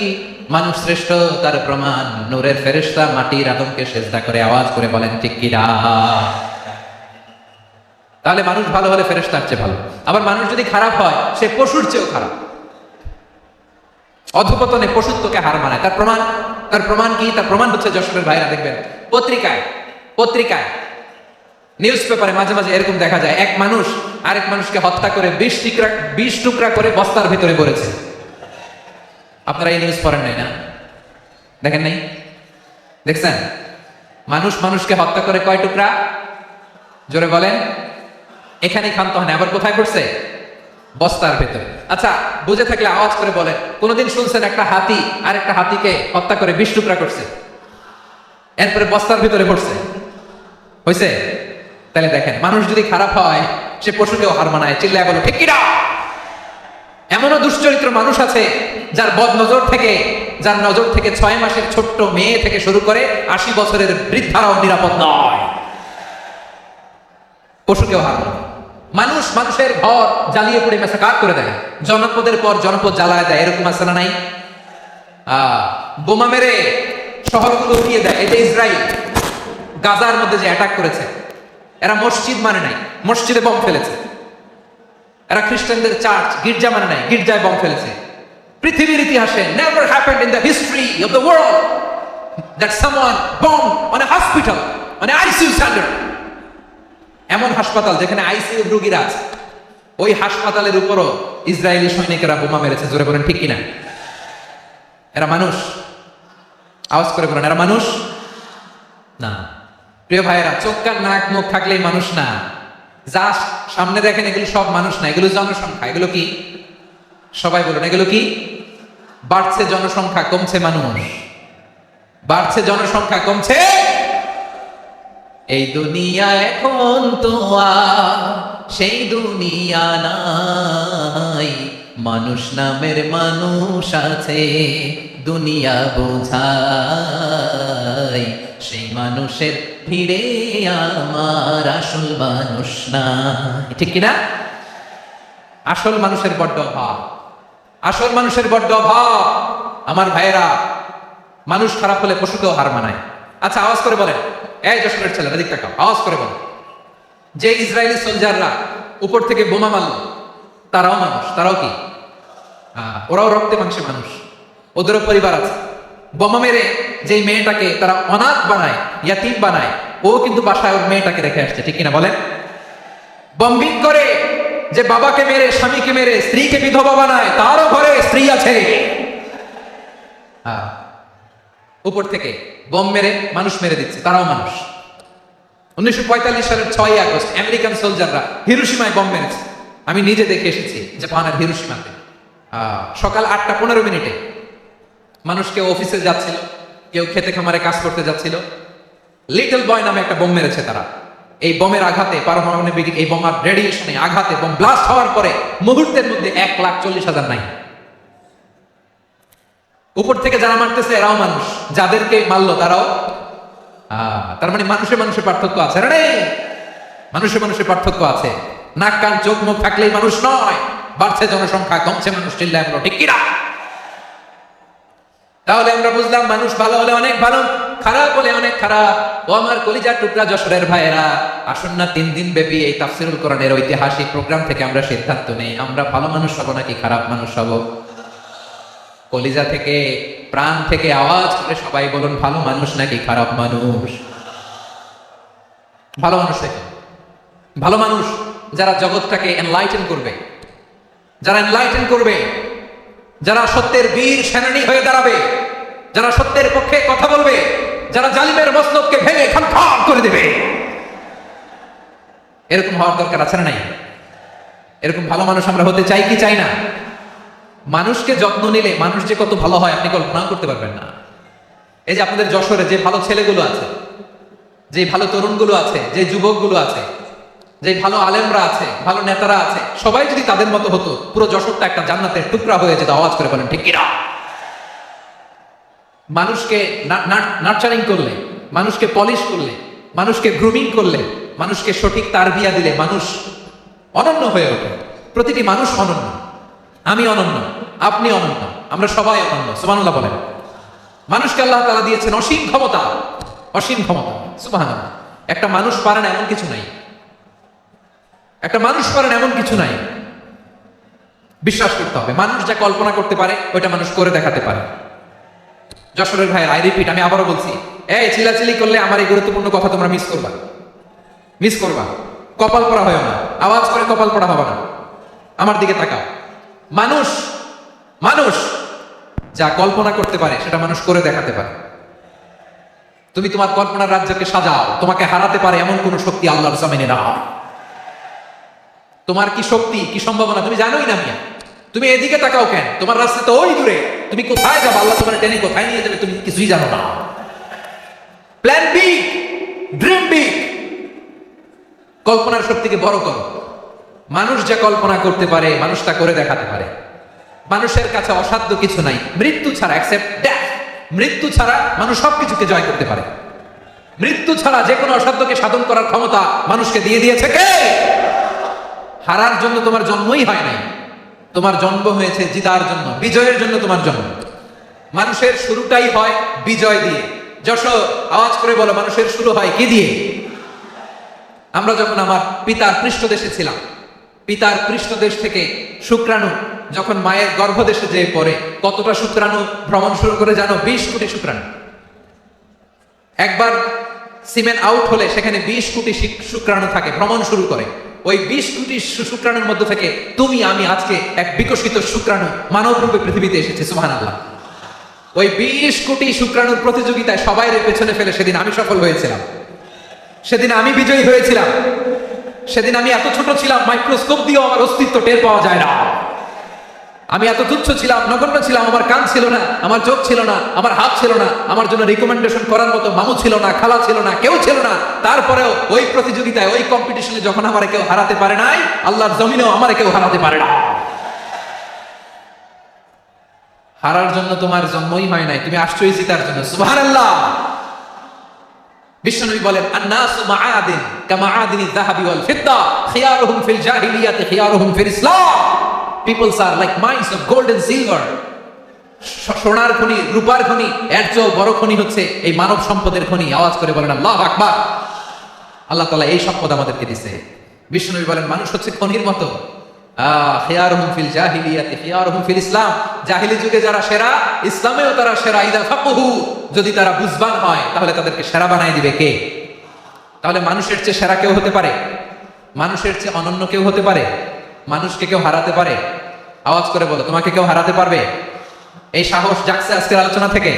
মানুষ শ্রেষ্ঠ তার প্রমাণ নূরের ফেরেশতা মাটির আদমকে সেজদা করে আওয়াজ করে বলেন ঠিক কিনা। তাহলে মানুষ ভালো হলে ফেরেশতার চেয়ে ভালো। আবার মানুষ যদি খারাপ হয় সে পশুর চেয়েও খারাপ। অধপতনে পশুত্বকে হার মানায়। তার প্রমাণ কি? তার প্রমাণ হচ্ছে যশোরের ভাইরা দেখবেন পত্রিকায় নিউজ পেপারে মাঝে মাঝে এরকম দেখা যায়, এক মানুষ আরেক মানুষকে হত্যা করে 20 টুকরা করে বস্তার ভিতরে পড়েছে। আপনারা এই নিউজ পড়েন নাই না? দেখেন নাই? দেখছেন? মানুষ মানুষকে হত্যা করে কয় টুকরা? জোরে বলেন। এখানে ক্ষান্ত হয় না, আবার কোথায় পড়ছে? বস্তার ভেতরে। আচ্ছা, বুঝে থাকলে আওয়াজ করে বলেন, কোনদিন শুনছেন একটা হাতি আর একটা হাতিকে হত্যা করে 20 টুকরা করছে, এরপরে বস্তার ভিতরে পড়ছে? হয়েছে? তাহলে দেখেন, মানুষ যদি খারাপ হয় সে পশুকেও হার মানায়। চিল্লায় বলো ঠিক কিনা। এমনও দুশ্চরিত্র মানুষ আছে যার নজর থেকে 6 মাসের ছোট্ট মেয়ে থেকে শুরু করে 80 বছরের বৃদ্ধারাও নিরাপদ নয়। পশুকেও হার মানায়। মানুষের ঘর জ্বালিয়ে পুড়ে মেসাকার করে দেয়, জনপদের পর জনপদ জ্বালায় দেয়। এরকম আছে না নাই? বোমা মেরে শহরগুলো উড়িয়ে দেয়। এটা ইসরায়েল গাজার মধ্যে যে অ্যাটাক করেছে, এরা মসজিদ মানে নাই, মসজিদে বম ফেলেছে। এরা খ্রিস্টানদের চার্চ গির্জা মানে নাই, গির্জায় বম ফেলেছে। পৃথিবীর ইতিহাসে never happened in the history of the world that someone bombed on a hospital, on a ICU center. এমন হাসপাতাল যেখানে আইসিইউ রোগীরা আছে, ওই হাসপাতালের উপরও ইসরায়েলি সৈনিকেরা বোমা মেরেছে। জোরে বলেন ঠিক কিনা। এরা মানুষ? আওয়াজ করে বলেন, এরা মানুষ না। প্রিয় ভাইয়েরা, চোখ কান নাক মুখ থাকলেই মানুষ না। যা সামনে দেখেন এগুলো সব মানুষ না, এগুলো জনসংখ্যা। এগুলো কি? সবাই বলুন, এগুলো কি? বাড়ছে জনসংখ্যা, কমছে মানুষ। বাড়ছে জনসংখ্যা, কমছে। এই দুনিয়া এখন তো আর সেই দুনিয়া নাই, মানুষ নামের মানুষ আছে দুনিয়া বোঝাই, সেই মানুষের ভিড়ে আমার আসল মানুষ না। ঠিক কিনা? আসল মানুষের বড্ড অভাব, আসল মানুষের বড্ড অভাব। আমার ভাইয়েরা, মানুষ খারাপ হলে পশুকেও হার মানায়। আচ্ছা, আওয়াজ করে বলেন, এই যশোরের ছেলেরা দিক তাকাও, আওয়াজ করে বলেন, যে ইসরায়েলি সোলজাররা উপর থেকে বোমা মারল তারাও মানুষ? তারাও কি? ওরাও রক্তে মাংসে মানুষ, ওদেরও পরিবার আছে। বোমা মেরে যে মেয়েটাকে তারা অনাথ বানায়, ইয়াতীম বানায়, ও কিন্তু বাসায় ওর মেয়েটাকে রেখে আসছে। ঠিক কিনা বলেন? বম্বিং করে যে বাবাকে মেরে, স্বামীকে মেরে স্ত্রীকে বিধবা বানায়, তারও ঘরে স্ত্রী আছে। উপর থেকে বোম মেরে মানুষ মেরে দিচ্ছে, তারাও মানুষ। 1945 সালের 6 আগস্ট আমেরিকান সোলজাররা হিরোশিমায় বম মেরেছে। আমি নিজে দেখে এসেছি জাপানের হিরোশিমাতে। সকাল 8:15 মানুষ কেউ অফিসে যাচ্ছিল, কেউ খেতে খামারে কাজ করতে যাচ্ছিল। লিটল বয় নামে একটা বোম মেরেছে তারা। এই বোমের আঘাতে, পারমাণবিক এই বোমার রেডিয়েশনে আঘাতে বোম ব্লাস্ট হওয়ার পরে মুহূর্তের মধ্যে 1,40,000 নাই। উপর থেকে যারা মারতেছে এরাও মানুষ, যাদেরকে মারলো তারাও। তার মানে মানুষে মানুষের পার্থক্য আছে রে, মানুষে মানুষের পার্থক্য আছে। নাক কান চোখ মুখ থাকলেই মানুষ নয়। বাড়ছে জনসংখ্যা, কমছে মানুষ। চিল্লায় আমরা ঠিক কিনা? তাহলে আমরা বুঝলাম, মানুষ ভালো হলে অনেক ভালো, খারাপ হলে অনেক খারাপ। ও আমার কলিজার টুকরা যশোরের ভাইয়েরা, আসুন না 3 দিন ব্যাপী এই তাফসীরুল কোরআনের ঐতিহাসিক প্রোগ্রাম থেকে আমরা সিদ্ধান্ত নেই, আমরা ভালো মানুষ হব নাকি খারাপ মানুষ হব। কলিজা থেকে, প্রাণ থেকে আওয়াজ করে সবাই বলুন, ভালো মানুষ নাকি খারাপ মানুষ? ভালো মানুষ থেকে। ভালো মানুষ যারা জগৎটাকে এনলাইটেন করবে, যারা এনলাইটেন করবে, যারা সত্যের বীর সেনানী হয়ে দাঁড়াবে, যারা সত্যের পক্ষে কথা বলবে, যারা জালিমের মসনদকে ভেঙে খানখান করে দেবে। এরকম হওয়ার দরকার আছে না নাই? এরকম ভালো মানুষ আমরা হতে চাই কি চাই না? মানুষকে যত্ন নিলে মানুষ যে কত ভালো হয় আপনি কল্পনা করতে পারবেন না। এই যে আপনাদের যশোরে যে ভালো ছেলেগুলো আছে, যে ভালো তরুণগুলো আছে, যে যুবকগুলো আছে, যে ভালো আলেমরা আছে, ভালো নেতারা আছে, সবাই যদি তাদের মতো হতো, পুরো যশোরটা একটা জান্নাতের টুকরা হয়ে যেত। আওয়াজ করে বলেন ঠিক কিনা? মানুষকে নার্চারিং করলে, মানুষকে পলিশ করলে, মানুষকে গ্রুমিং করলে, মানুষকে সঠিক তারবিয়া দিলে মানুষ অনন্য হয়ে ওঠে। প্রতিটি মানুষ অনন্য। আমি অনন্য, আপনি অনন্য, আমরা সবাই অনন্য। সুবহানাল্লাহ বলেন। মানুষকে আল্লাহ তাআলা দিয়েছেন অসীম ক্ষমতা, অসীম ক্ষমতা। সুবহানাল্লাহ। একটা মানুষ পারে না এমন কিছু নাই, একটা মানুষ পারে না এমন কিছু নাই। বিশ্বাস করতে হবে, মানুষ যা কল্পনা করতে পারে ওইটা মানুষ করে দেখাতে পারে। যশোরের ভাই, আই রিপিট, আমি আবারও বলছি, এই চিল্লাচিল্লি করলে আমার এই গুরুত্বপূর্ণ কথা তোমরা মিস করবা, মিস করবা। কপাল পড়া হয় না, আওয়াজ করে কপাল পড়া হবে না। আমার দিকে তাকাও। মানুষ, মানুষ যা কল্পনা করতে পারে সেটা মানুষ করে দেখাতে পারে। তুমি তোমার কল্পনার রাজ্যকে সাজাও, তোমাকে হারাতে পারে এমন কোন শক্তি আল্লাহর জমিনে না। তোমার কি শক্তি, কি সম্ভাবনা তুমি জানোই না মিয়া। তুমি এদিকে তাকাও কেন? তোমার রাস্তা তো ওই দূরে। তুমি কোথায় যাবে, আল্লাহ তোমার টেনে কোথায় নিয়ে যাবে তুমি কিছুই জানো না। Plan B, dream B. কল্পনার শক্তিকে বড় করো। মানুষ যা কল্পনা করতে পারে মানুষ তা করে দেখাতে পারে। মানুষের কাছে অসাধ্য কিছু নাই, মৃত্যু ছাড়া, এক্সেপ্ট ডেথ। মৃত্যু ছাড়া মানুষ সবকিছুকে জয় করতে পারে। মৃত্যু ছাড়া যে কোনো অসাধ্যকে সাধন করার ক্ষমতা মানুষকে দিয়ে দিয়েছে কে? হারার জন্য তোমার জন্মই হয় নাই, তোমার জন্ম হয়েছে জিতার জন্য, বিজয়ের জন্য তোমার জন্ম। মানুষের শুরুটাই হয় বিজয় দিয়ে। যশোর, আওয়াজ করে বলো, মানুষের শুরু হয় কি দিয়ে? আমরা যখন আমার পিতার পৃষ্ঠদেশে ছিলাম, পিতার পৃষ্ঠদেশ থেকে শুক্রাণু যখন মায়ের গর্ভদেশে যেয়ে পড়ে, কতটা শুক্রাণু ভ্রমণ শুরু করে জানো? 20 কোটি শুক্রাণু। একবার সিমেন আউট হলে সেখানে 20 কোটি শুক্রাণু থাকে, ভ্রমণ শুরু করে। ওই 20 কোটি শুক্রাণুর মধ্যে থেকে তুমি আমি আজকে এক বিকশিত শুক্রাণু মানব রূপে পৃথিবীতে এসেছে। সুবহানাল্লাহ। ওই 20 কোটি শুক্রাণুর প্রতিযোগিতায় সবাই পেছনে ফেলে সেদিন আমি সফল হয়েছিলাম, সেদিন আমি বিজয়ী হয়েছিলাম। সেদিন আমি এত ছোট ছিলাম, মাইক্রোস্কোপ দিয়েও আমার অস্তিত্ব টের পাওয়া যায় না। আমি এত তুচ্ছ ছিলাম, নগণ্য ছিলাম। আমার কান ছিল না, আমার চোখ ছিল না, আমার হাত ছিল না, আমার জন্য রিকমেন্ডেশন করার মতো মামু ছিল না, খালা ছিল না, কেউ ছিল না। তারপরেও ওই প্রতিযোগিতায়, ওই কম্পিটিশনে যখন আমার কেউ হারাতে পারে নাই, আল্লাহর জমিনেও আমার কেউ হারাতে পারে না। হারার জন্য তোমার জন্মই হয় নাই, তুমি আসছোই জিতার জন্য। সুবহানাল্লাহ। বিশ্বনবী বলেন, আন-নাসু মাআদিন কামাআদিনিয যাহাবি ওয়াল ফিদ্দা, খিয়ারুহুম ফিল জাহিলিয়াতি খিয়ারুহুম ফিল ইসলাম। Peoples are like mines of gold and silver. সোনার খনি, রূপার খনি, এর চেয়েও বড় খনি হচ্ছে এই মানব সম্পদের খনি। আওয়াজ করে বলেন আল্লাহু আকবার। আল্লাহ তাআলা এই সম্পদ আমাদেরকে দিয়েছে। বিশ্বনবী বলেন, মানুষ হচ্ছে খনির মতো। খিয়ারুহুম ফিল জাহিলিয়াতি খিয়ারুহুম ফিল ইসলাম। জাহিলি যুগে যারা সেরা, ইসলামেও তারা সেরা। ইদা ফাকহু, যদি তারা বুঝবান হয় তাহলে তাদেরকে সেরা বানায় দিবে কে? তাহলে মানুষের চেয়ে সেরা কেউ হতে পারে? মানুষের চেয়ে অনন্য কেউ হতে পারে? মানুষকে কেউ হারাতে পারে? আওয়াজ করে বলো, তোমাকে কেউ হারাতে পারবে? এই সাহস জাগছে আজকের আলোচনা থেকে।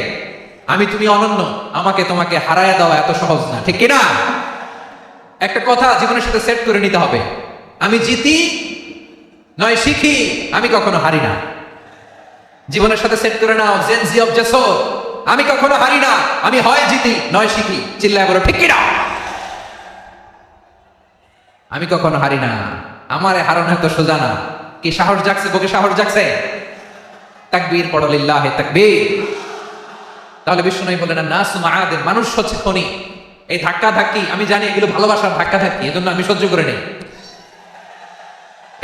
আমি তুমি অনন্য, আমাকে তোমাকে হারায় দেওয়া এত সহজ না, ঠিক কিনা? একটা কথা জীবনের সাথে সেট করে নিতে হবে, আমি জিতি নয় শিখি, আমি কখনো হারি না। জীবনের সাথে সেট করে নাও, জেনজি অফ জেসর, আমি কখনো হারি না, আমি হয় জিতি নয় শিখি। চিল্লায় বলো ঠিক কিনা? আমি কখনো হারি না, আমারে হারানো এত সোজা না। কি সাহস জাগছে? বুকে সাহস জাগছে? তাকবীর পড়ো, লিল্লাহি তাকবীর। তাহলে বিশ্বনবী বলেন, নাসু মাআদিন, মানুষ হচ্ছে খনি। এই ধাক্কা ধাক্কি, আমি জানি এগুলো ভালোবাসার ধাক্কা ধাক্কি, এজন্য আমি সহ্য করে নেই।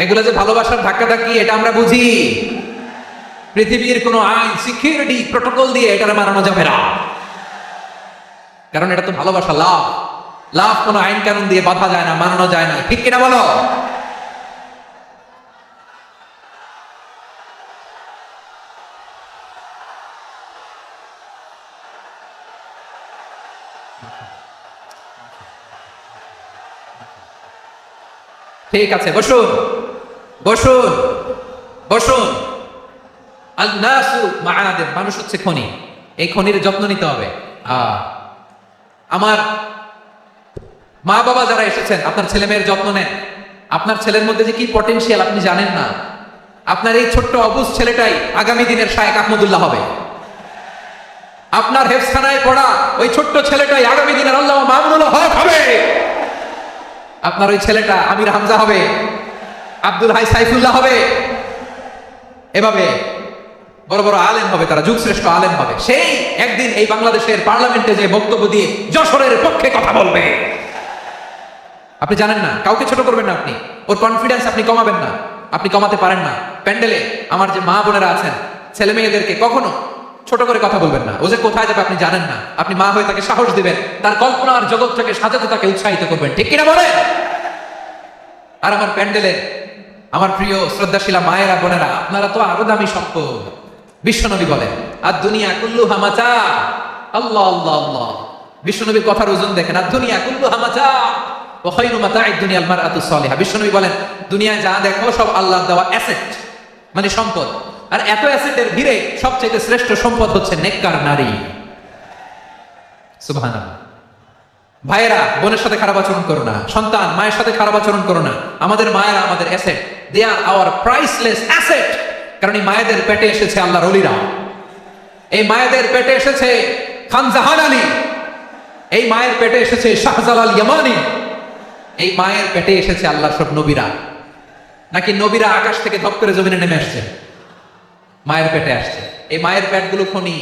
এগুলো যে ভালোবাসার ধাক্কা ধাক্কি এটা আমরা বুঝি। পৃথিবীর কোনো আইন, সিকিউরিটি প্রটোকল দিয়ে এটা মানানো যাবে না, কারণ এটা তো ভালোবাসা। লাভ, লাভ কোনো আইন কানুন দিয়ে বাধা যায় না, মানানো যায় না, ঠিক কিনা বলো? ঠিক আছে, বসুন বসুন বসুন। আল-নাসু মাআদিন, মানুষ হচ্ছে খনি। এই খনির যত্ন নিতে হবে। আমার মা বাবা যারা এসেছেন, আপনার ছেলে মেয়ের যত্ন নেন। আপনার ছেলের মধ্যে যে কি পটেনশিয়াল আপনি জানেন না। আপনার এই ছোট্ট অবুঝ ছেলেটাই আগামী দিনের শায়েখ আহমদুল্লাহ হবে। আপনার হেফখানায় পড়া ওই ছোট্ট ছেলেটাই আগামী দিনের আল্লামা মামুনুল হক হবে। আপনার ওই ছেলেটা আমির হামজা হবে, আব্দুল হাই সাইফুল্লাহ হবে। এভাবে বড় বড় আলেম হবে, তারা যুগশ্রেষ্ঠ আলেম হবে। সেই একদিন এই বাংলাদেশের পার্লামেন্টে যে বক্তব্য দিয়ে যশোরের পক্ষে কথা বলবে। আপনি জানেন না, কাউকে ছোট করবেন না, আপনি ওর কনফিডেন্স আপনি কমাবেন না, আপনি কমাতে পারেন না। প্যান্ডেলে আমার যে মা বোনেরা আছেন, ছেলে মেয়েদেরকে কখনো ছোট করে কথা বলবেন না। ও যে কোথায় যাবে আপনি জানেন না, আপনি মা হয়ে তাকে সাহস দিবেন, তার কল্পনার জগৎটাকে সাজাতে তাকে উৎসাহিত করবেন, ঠিক কিনা বলেন? আর আমার প্যান্ডেলে আমার প্রিয় শ্রদ্ধাশীলা মায়েরা বোনেরা, আপনারা তো আরো দামি সম্পদ। বিশ্বনবী বলেন, আর দুনিয়া কুল্লু হামাচা। আল্লাহ আল্লাহ আল্লাহ, বিশ্বনবীর কথার ওজন দেখেন, আর দুনিয়া কুল্লু হামাচা ওয়া খায়রু মাতাঈদ দুনিয়াল মারআতু সালিহা। বিশ্বনবী বলেন, দুনিয়ায় যা দেখো সব আল্লাহর দেওয়া অ্যাসেট, মানে সম্পদ। আর এত অ্যাসেটের ভিড়ে সবচেয়ে শ্রেষ্ঠ সম্পদ হচ্ছে নেককার নারী। সুবহানাল্লাহ। ভাইয়েরা, বোনের সাথে খারাপ আচরণ করো না, সন্তান মায়ের সাথে খারাপ আচরণ করো না। আমাদের মায়েরা আমাদের asset, they are our priceless asset. কারণ এই মায়েদের পেটে এসেছে আল্লাহর ওলিরা, এই মায়েদের পেটে এসেছে খান জাহান আলী, এই মায়ের পেটে এসেছে শাহজালাল ইয়ামানি, এই মায়ের পেটে এসেছে আল্লাহর সব নবীরা। নাকি নবীরা আকাশ থেকে ধপ করে জমিনে নেমে আসছে? মায়ের পেটে আসছে। এই মায়ের পেটগুলো খনি।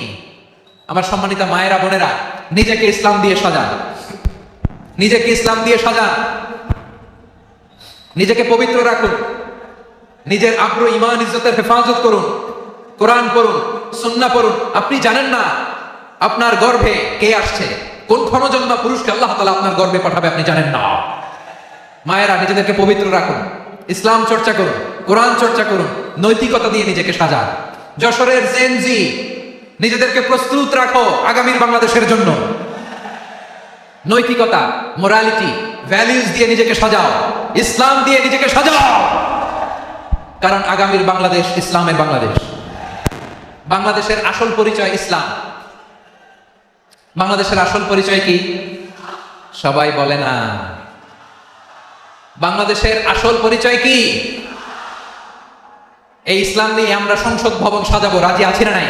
আমার সম্মানিত মায়েরা বোনেরা, নিজেকে ইসলাম দিয়ে সাজান, নিজেকে ইসলাম দিয়ে সাজান, নিজেকে পবিত্র রাখুন, নিজের আগ্রহ ইমান ইজ্জতের হেফাজত করুন, কোরআন পড়ুন, সুন্নাহ পড়ুন। আপনি জানেন না আপনার গর্ভে কে আসছে, কোন ক্ষণজন্মা পুরুষকে আল্লাহ তাআলা আপনার গর্ভে পাঠাবে, আপনি জানেন না। মায়েরা, নিজেদেরকে পবিত্র রাখুন, ইসলাম চর্চা করুন, কোরআন চর্চা করুন, নৈতিকতা দিয়ে নিজেকে সাজান। যশোরের জেনজি, নিজেদেরকে প্রস্তুত রাখো আগামীর বাংলাদেশের জন্য। নৈতিকতা, মোরালিটি, ভ্যালিউজ দিয়ে নিজেকে সাজাও, ইসলাম দিয়ে নিজেকে সাজাও। কারণ আগামীর বাংলাদেশ ইসলামের বাংলাদেশ। বাংলাদেশের আসল পরিচয় ইসলাম। বাংলাদেশের আসল পরিচয় কি? সবাই বলে না। বাংলাদেশের আসল পরিচয় কি? এই ইসলাম নিয়ে আমরা সংসদ ভবন সাজাবো, রাজি আছি না নাই?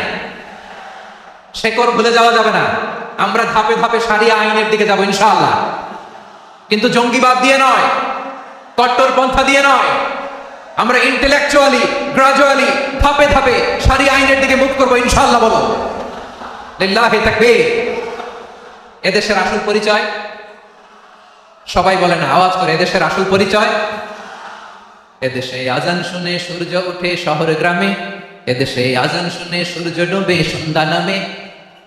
শেকড় ভুলে যাওয়া যাবে না। আমরা ধাপে ধাপে সারিয়া আইনের দিকে যাবো ইনশাআল্লাহ, কিন্তু জঙ্গিবাদ দিয়ে নয়, কট্টরপন্থা দিয়ে নয়। আমরা ইন্টেলেকচুয়ালি, গ্রাজুয়ালি, ধাপে ধাপে সারিয়া আইনের দিকে মুখ করবো ইনশাআল্লাহ। বলো লিল্লাহি তাকবীর। এদেশের আসল পরিচয় সবাই বলে না, আওয়াজ করে, এদেশের আসল পরিচয়। এদেশে আজান শুনে সূর্য ওঠে শহর গ্রামে, এদেশে আজান শুনে সূর্য ডোবে সন্ধ্যা নামে,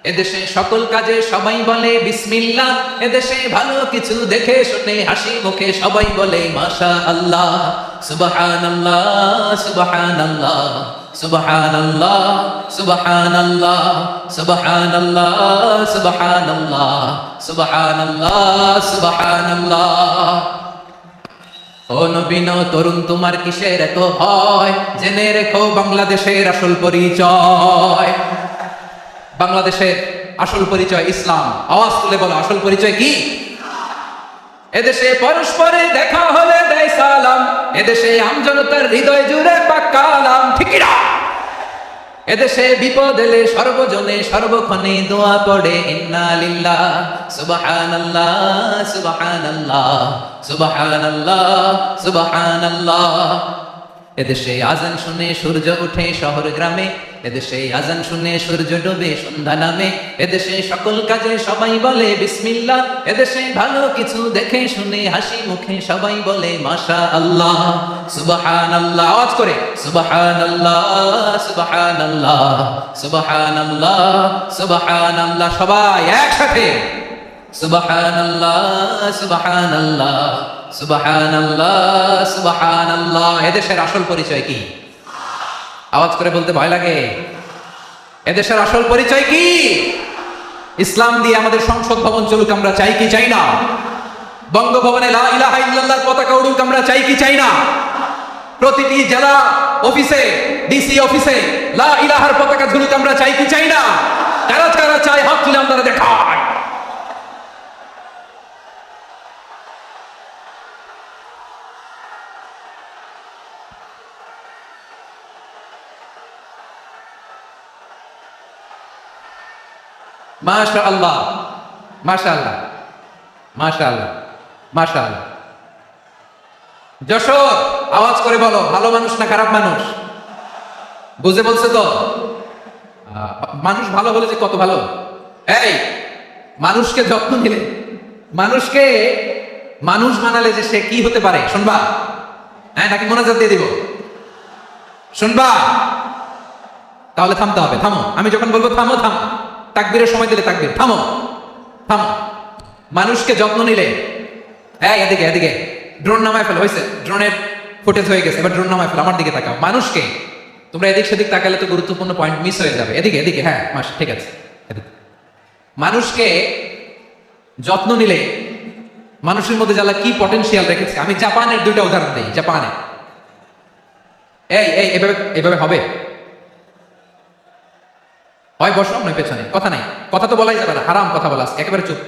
এদেশে সকল কাজে সবাই বলে বিসমিল্লাহ, এদেশে ভালো কিছু দেখে শুনে হাসি মুখে সবাই বলে মাশা আল্লাহ, সুবহানাল্লাহ সুবহানাল্লাহ সুবহানাল্লাহ সুবহানাল্লাহ সুবহানাল্লাহ সুবহানাল্লাহ সুবহানাল্লাহ সুবহানাল্লাহ। ও নবীন তরুণ, তোমার কিসের এত ভয়? জেনে রেখো বাংলাদেশের আসল পরিচয়। বাংলাদেশের আসল পরিচয় ইসলাম। আওয়াজ তুলে বলো, আসল পরিচয় কি? এদেশে পরস্পরে দেখা হলে দেয় সালাম, এদেশে আমজনতার হৃদয় জুড়ে পাক্কা কালাম, ঠিক না? এদেশে বিপদ এলে সর্বজনে সর্বক্ষণে দোয়া পড়ে ইন্না লিল্লাহ সুবহানাল্লাহ সুবহানাল্লাহ সুবহানাল্লাহ সুবহানাল্লাহ। এদেশে আজান শুনে সূর্য ওঠে শহর গ্রামে, এদেশে আজান শুনে সূর্য ডোবে সন্ধ্যা নামে, এদেশে সকল কাজে সবাই বলে বিসমিল্লাহ, এদেশে ভালো কিছু দেখে শুনে হাসি মুখে সবাই বলে মাশা আল্লাহ সুবহানাল্লাহ। আওয়াজ করে সুবহানাল্লাহ সুবহানাল্লাহ সুবহানাল্লাহ সুবহানাল্লাহ। সবাই একসাথে সুবহানাল্লাহ সুবহানাল্লাহ সুবহানাল্লাহ সুবহানাল্লাহ। এদেশের আসল পরিচয় কি? আওয়াজ করে বলতে ভয় লাগে। এদেশের আসল পরিচয় কি? ইসলাম দিয়ে আমাদের সংসদ ভবন চলুক, আমরা চাই কি চাই না? বঙ্গভবনে লা ইলাহা ইল্লাল্লাহর পতাকা উড়ুক, আমরা চাই কি চাই না? প্রতিটি জেলা অফিসে, ডিসি অফিসে লা ইলাহার পতাকা ঝুলুক, আমরা চাই কি চাই না? কারা কারা চাই হাত তুলে আপনারা দেখায়। মাশাআল্লাহ মাশাআল্লাহ মাশাআল্লাহ মাশাআল্লাহ। যশোর, আওয়াজ করে বলো, ভালো মানুষ না খারাপ মানুষ? বুঝে বলছে তো? মানুষ ভালো হলে যে কত ভালো। এই মানুষকে যত্ন নিলে, মানুষকে মানুষ বানালে যে সে কি হতে পারে শুনবা? হ্যাঁ, নাকি মোনাজাত দিয়ে দিব? শুনবা? তাহলে থামতে হবে। থামো, আমি যখন বলবো থামো থামো, তাকবীরের সময় দিলে তাকবীর, থামো থামো। মানুষকে যত্ন নিলে, এই এদিকে এদিকে, ড্রোন নামায় ফেলো। হয়েছে, ড্রোনের ফুটেজ হয়ে গেছে, এবার ড্রোন নামায় ফেলো। আমার দিকে তাকাও। মানুষকে, তোমরা এদিক সেদিক তাকালে তো গুরুত্বপূর্ণ পয়েন্ট মিস হয়ে যাবে। এদিকে এদিকে, হ্যাঁ মাস, ঠিক আছে। এদিকে। মানুষকে যত্ন নিলে মানুষের মধ্যে যারা কি পটেনশিয়াল রেখেছে, আমি জাপানের দুইটা উদাহরণ দিই। জাপানে এই এই এভাবে এভাবে হবে হয়, বসো নয় পেছনে, কথা নাই, কথা তো বলাই যাবে না, হারাম কথা বলা, একেবারে চুপ।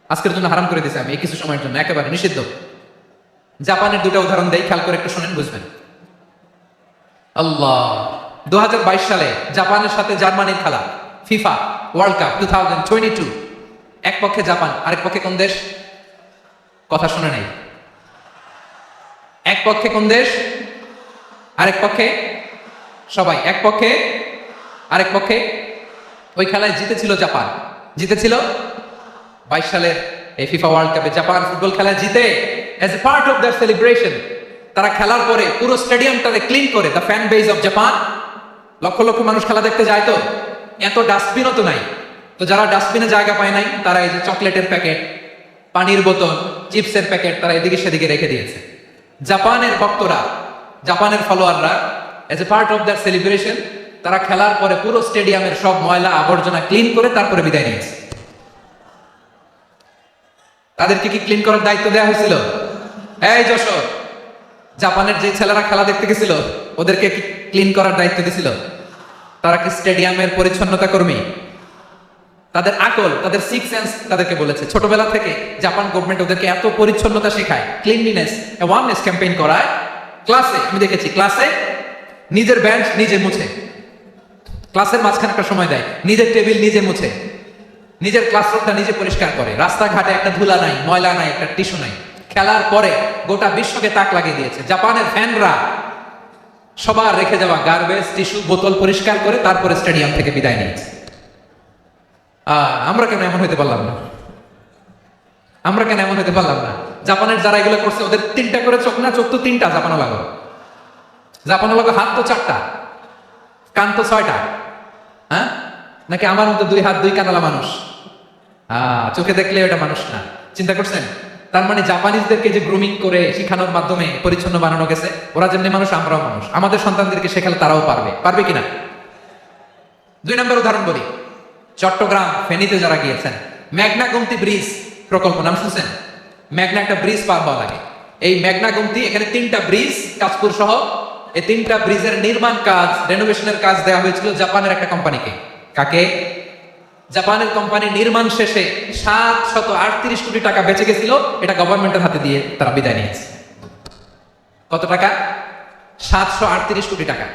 আজকের জন্য হারাম করে দিয়েছি আমি, এই কিছু সময়ের জন্য একেবারে নিষিদ্ধ। জাপানের দুটা উদাহরণ দেই, খেয়াল করে একটু শোনেন, বুঝবেন। আল্লাহ, 2022 সালে জাপানের সাথে জার্মানির খেলা, ফিফা ওয়ার্ল্ড কাপ 2022। এক পক্ষে জাপান, আরেক পক্ষে কোন দেশ? কথা শুনে নাই। এক পক্ষে কোন দেশ, আরেক পক্ষে সবাই। এক পক্ষে, আরেক পক্ষে। ওই খেলায় জিতেছিল জাপান, জিতেছিল 22 সালের এই ফিফা ওয়ার্ল্ড কাপে জাপান ফুটবল খেলায় জিতে। As a part of that celebration, তারা খেলার পরে পুরো স্টেডিয়ামটাকে ক্লিন করে, the fan base of Japan, লক্ষ লক্ষ মানুষ খেলা দেখতে যায়, তো এত ডাস্টবিনও তো নাই, তো যারা ডাস্টবিনে জায়গা পায় নাই, তারা এই যে চকলেটের প্যাকেট, পানির বোতল, চিপসের প্যাকেট তারা এদিকে সেদিকে রেখে দিয়েছে। জাপানের ভক্তরা, জাপানের ফলোয়াররা, as a part of that celebration, তারা খেলার পরে পুরো স্টেডিয়ামের সব ময়লা আবর্জনা ক্লিন করে তারপরে বিদায় নিয়েছে। তাদেরকে কি ক্লিন করার দায়িত্ব দেওয়া হয়েছিল? এই যশোর, জাপানের যে ছেলেরা খেলা দেখতে গেছিল, ওদেরকে কি ক্লিন করার দায়িত্ব দিছিল? তারা কি স্টেডিয়ামের পরিচ্ছন্নতা কর্মী? তাদের আকল, তাদের সিক্স সেন্স তাদেরকে বলেছে। ছোটবেলা থেকে জাপান গভর্নমেন্ট ওদেরকে এত পরিচ্ছন্নতা শেখায়, ক্লিনলিনেস অ্যাওয়ারনেস ক্যাম্পেইন করায়। ক্লাসে আমি দেখেছি, ক্লাসে নিজের বেঞ্চ নিজে মুছে, ক্লাসের মাঝখানে একটা সময় দেয়, নিজের টেবিল নিজে মুছে, নিজের ক্লাসরুমটা নিজে পরিষ্কার করে। রাস্তাঘাটে একটা ধুলা নাই, ময়লা নাই, একটা টিস্যু নাই। খেলার পরে গোটা বিশ্বকে তাক লাগিয়ে দিয়েছে। জাপানের ফ্যানরা সবার রেখে যাওয়া গার্বেজ, টিস্যু, বোতল পরিষ্কার করে তারপরে স্টেডিয়াম থেকে বিদায় নিয়েছে। আমরা কেন এমন হইতে পারলাম না? আমরা কেন এমন হইতে পারলাম না? জাপানের যারা এগুলো করছে, ওদের 3টা করে চোখ না, চোখ তো 3টা, জাপানো লাগো, জাপানো লাগো, হাত তো 4টা, কান তো 6টা। হ্যাঁ, নাকি আমার মতো 2 হাত 2 কানালা মানুষ? চোখে দেখলে ওটা মানুষ না। চিন্তা করছেন? তার মানে জাপানিজদেরকে যে গ্রুমিং করে শিখানোর মাধ্যমে পরিচ্ছন্ন বানানো গেছে। ওরা যেমনি মানুষ, আমরাও মানুষ। আমাদের সন্তানদেরকে শেখালে তারাও পারবে, পারবে কিনা? 2 নম্বর উদাহরণ বলি। চট্টগ্রাম ফেনীতে যারা গিয়েছেন, মেঘনা গুমতি ব্রিজ প্রকল্প নাম শুনছেন? মেঘনা একটা ব্রিজ পার হওয়া লাগে। এই মেঘনা গুমতি, এখানে 3টা ব্রিজ, কাশপুর সহ এই 3টা ব্রিজের নির্মাণ কাজ, রেনোভেশনের কাজ দেওয়া হয়েছিল জাপানের একটা কোম্পানিকে। কাকে? জাপানের কোম্পানি নির্মাণ শেষে 738 কোটি টাকা বেঁচে গেছিল, এটা গভর্নমেন্টের হাতে দিয়ে তারা বিদায় নিয়েছে। কত টাকা? 738 কোটি টাকা।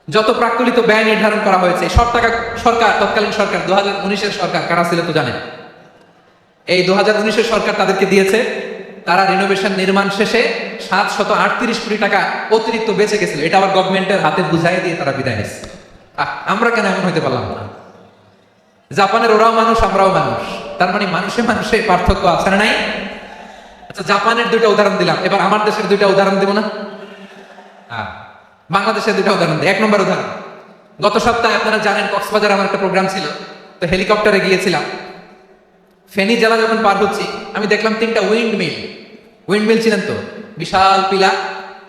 যত প্রাক্কলিত ব্যয় নির্ধারণ করা হয়েছে, সব টাকা সরকার, তৎকালীন সরকার, 2019-এর সরকার, কারা ছিল তো জানেন? এই 2019-এর সরকার তাদেরকে দিয়েছে। তারা রিনোভেশন নির্মাণ শেষে 738 কোটি টাকা অতিরিক্ত বেঁচে গেছিল, এটা আবার গভর্নমেন্টের হাতে বুঝাই দিয়ে তারা বিদায় নিচ্ছে। আমরা কেন এমন হইতে পারলাম না? জাপানের ওরাও মানুষ, আমরাও মানুষ। তার মানে মানুষে মানুষে পার্থক্য আছে না নাই? আচ্ছা, জাপানের 2টা উদাহরণ দিলাম, এবার আমার দেশের 2টা উদাহরণ দেব না? বাংলাদেশের 2টা উদাহরণ দিই। 1 নম্বর উদাহরণ, গত সপ্তাহে আপনারা জানেন কক্সবাজার আমার একটা প্রোগ্রাম ছিল, তো হেলিকপ্টারে গিয়েছিলাম। ফেনী জেলা যখন পার হচ্ছি, আমি দেখলাম 3টা উইন্ড মিল, ছিলেন তো, বিশাল পিলা,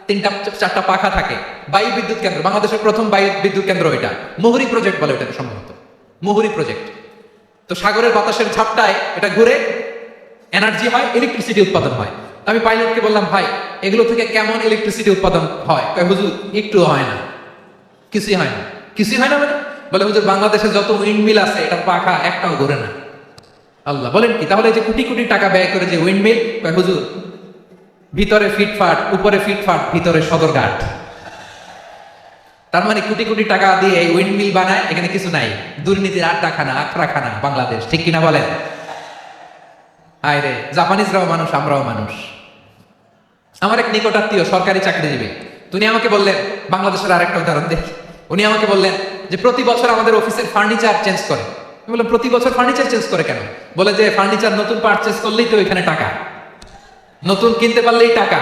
3টা 4টা পাখা থাকে। বায়ু বিদ্যুৎ কেন্দ্র, বাংলাদেশের প্রথম বায়ু বিদ্যুৎ কেন্দ্র এটা। মুহুরী প্রজেক্ট বলে ওটাকে সম্ভবত, মুহুরী প্রজেক্ট। তো সাগরের বাতাসের ঝাপটায় এটা ঘুরে এনার্জি হয়, ইলেকট্রিসিটি উৎপাদন হয়। আমি পাইলটকে বললাম, ভাই এগুলো থেকে কেমন ইলেকট্রিসিটি উৎপাদন হয়? হুজুর একটু হয় না, কিছুই হয় না। কিছুই হয় না মানে? বলে হুজুর বাংলাদেশে যত উইন্ড মিল আছে, এটার পাখা একটাও ঘুরে না। আল্লাহ, বলেন কি? তাহলে যে কোটি কোটি টাকা ব্যয় করে যে উইন্ড মিল, হুজুর ভিতরে ফিটফাট, উপরে ফিটফাট, ভিতরে সদরঘাট। তার মানে কোটি কোটি টাকা দিয়ে এই উইন্ড মিল বানায়, এখানে কিছু নাই। দুর্নীতির আড্ডাখানা, আখড়াখানা বাংলাদেশ, ঠিক কিনা বলেন? আয় রে, জাপানিজরাও মানুষ, আমরাও মানুষ। আমার এক নিকটাত্মীয় সরকারি চাকরিজীবী, তিনি আমাকে বললেন, বাংলাদেশের আরেকটা উদাহরণ দেখি। উনি আমাকে বললেন যে প্রতি বছর আমাদের অফিসের ফার্নিচার চেঞ্জ করে। আমি বললাম প্রতি বছর ফার্নিচার চেঞ্জ করে কেন? বলে যে ফার্নিচার নতুন পারচেজ করলেই তো এখানে টাকা, নতুন কিনতে পারলেই টাকা,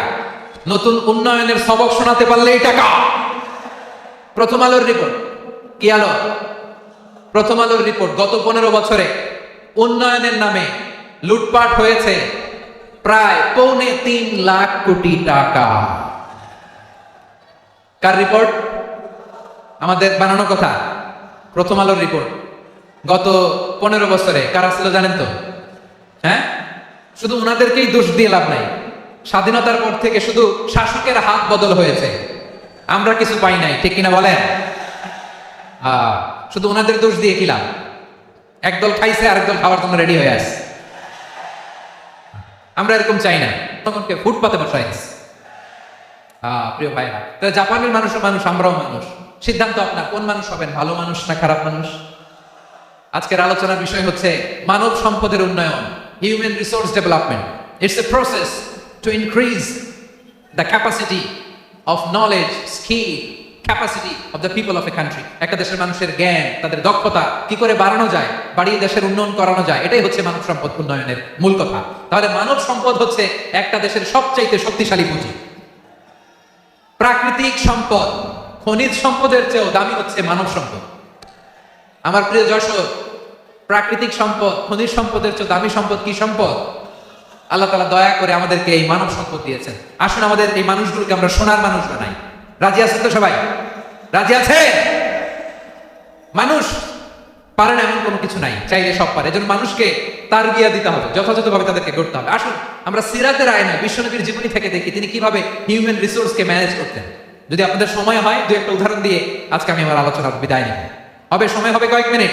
নতুন উন্নয়নের সবক শোনাতে পারলেই টাকা। প্রথম আলোর রিপোর্ট, কি আলো? প্রথম আলোর রিপোর্ট, গত 15 বছরে উন্নয়নের নামে লুটপাট হয়েছে প্রায় 3.25 লাখ কোটি টাকা। কার রিপোর্ট? আমাদের বানানো কথা। প্রথম আলোর রিপোর্ট। গত 15 বছরে কারা ছিল জানেন তো? হ্যাঁ, শুধু ওনাদেরকেই দোষ দিয়ে লাভ নাই। স্বাধীনতার পর থেকে শুধু শাসকের হাত বদল হয়েছে, আমরা কিছু পাই নাই, ঠিক কিনা বলেন? শুধু ওনাদের দোষ দিয়ে কি লাভ? একদল খাইছে, আরেকদল খাওয়ার জন্য রেডি হয়ে আছে। আমরা এরকম চাই না, তখনকে ফুটপাতে বসাই আছে। প্রিয় ভাইরা, জাপানের মানুষও মানুষ, আমরাও মানুষ। সিদ্ধান্ত আপনার, কোন মানুষ হবেন, ভালো মানুষ না খারাপ মানুষ? আজকের আলোচনার বিষয় হচ্ছে মানব সম্পদের উন্নয়ন, human resource development. It's a process to increase the capacity of knowledge, skill, capacity of the people of a country. একটা দেশের মানুষের জ্ঞান, তাদের দক্ষতা কি করে বাড়ানো যায়, বাড়িয়ে দেশের উন্নয়ন করানো যায়, এটাই হচ্ছে মানব সম্পদ উন্নয়নের মূল কথা। তাহলে মানব সম্পদ হচ্ছে একটা দেশের সবচাইতে শক্তিশালী পুঁজি। প্রাকৃতিক সম্পদ, খনিজ সম্পদের চেয়েও দামি হচ্ছে মানব সম্পদ। আমার প্রিয় যশোর, প্রাকৃতিক সম্পদ, খনিজ সম্পদের চেয়ে দামি সম্পদ কি সম্পদ? আল্লাহ তাআলা দয়া করে আমাদেরকে এই মানব সম্পদ দিয়েছেন। আসুন আমাদের এই মানুষগুলোকে আমরা সোনার মানুষ বানাই। রাজি আছেন তো সবাই? রাজি আছে? মানুষ পারে না এমন কোনো কিছু নাই, চাইলে সব পারে। এজন্য মানুষকে তারবিয়া দিতে হবে, যথাযথভাবে তাদেরকে গড়তে হবে। আসুন আমরা সিরাতের আয়না বিশ্বনবীর জীবনী থেকে দেখি তিনি কিভাবে হিউম্যান রিসোর্সকে ম্যানেজ করতেন। যদি আপনাদের সময় হয়, দু একটা উদাহরণ দিয়ে আজকে আমি আমার আলোচনার বিদায় নেব। হবে, সময় হবে কয়েক মিনিট।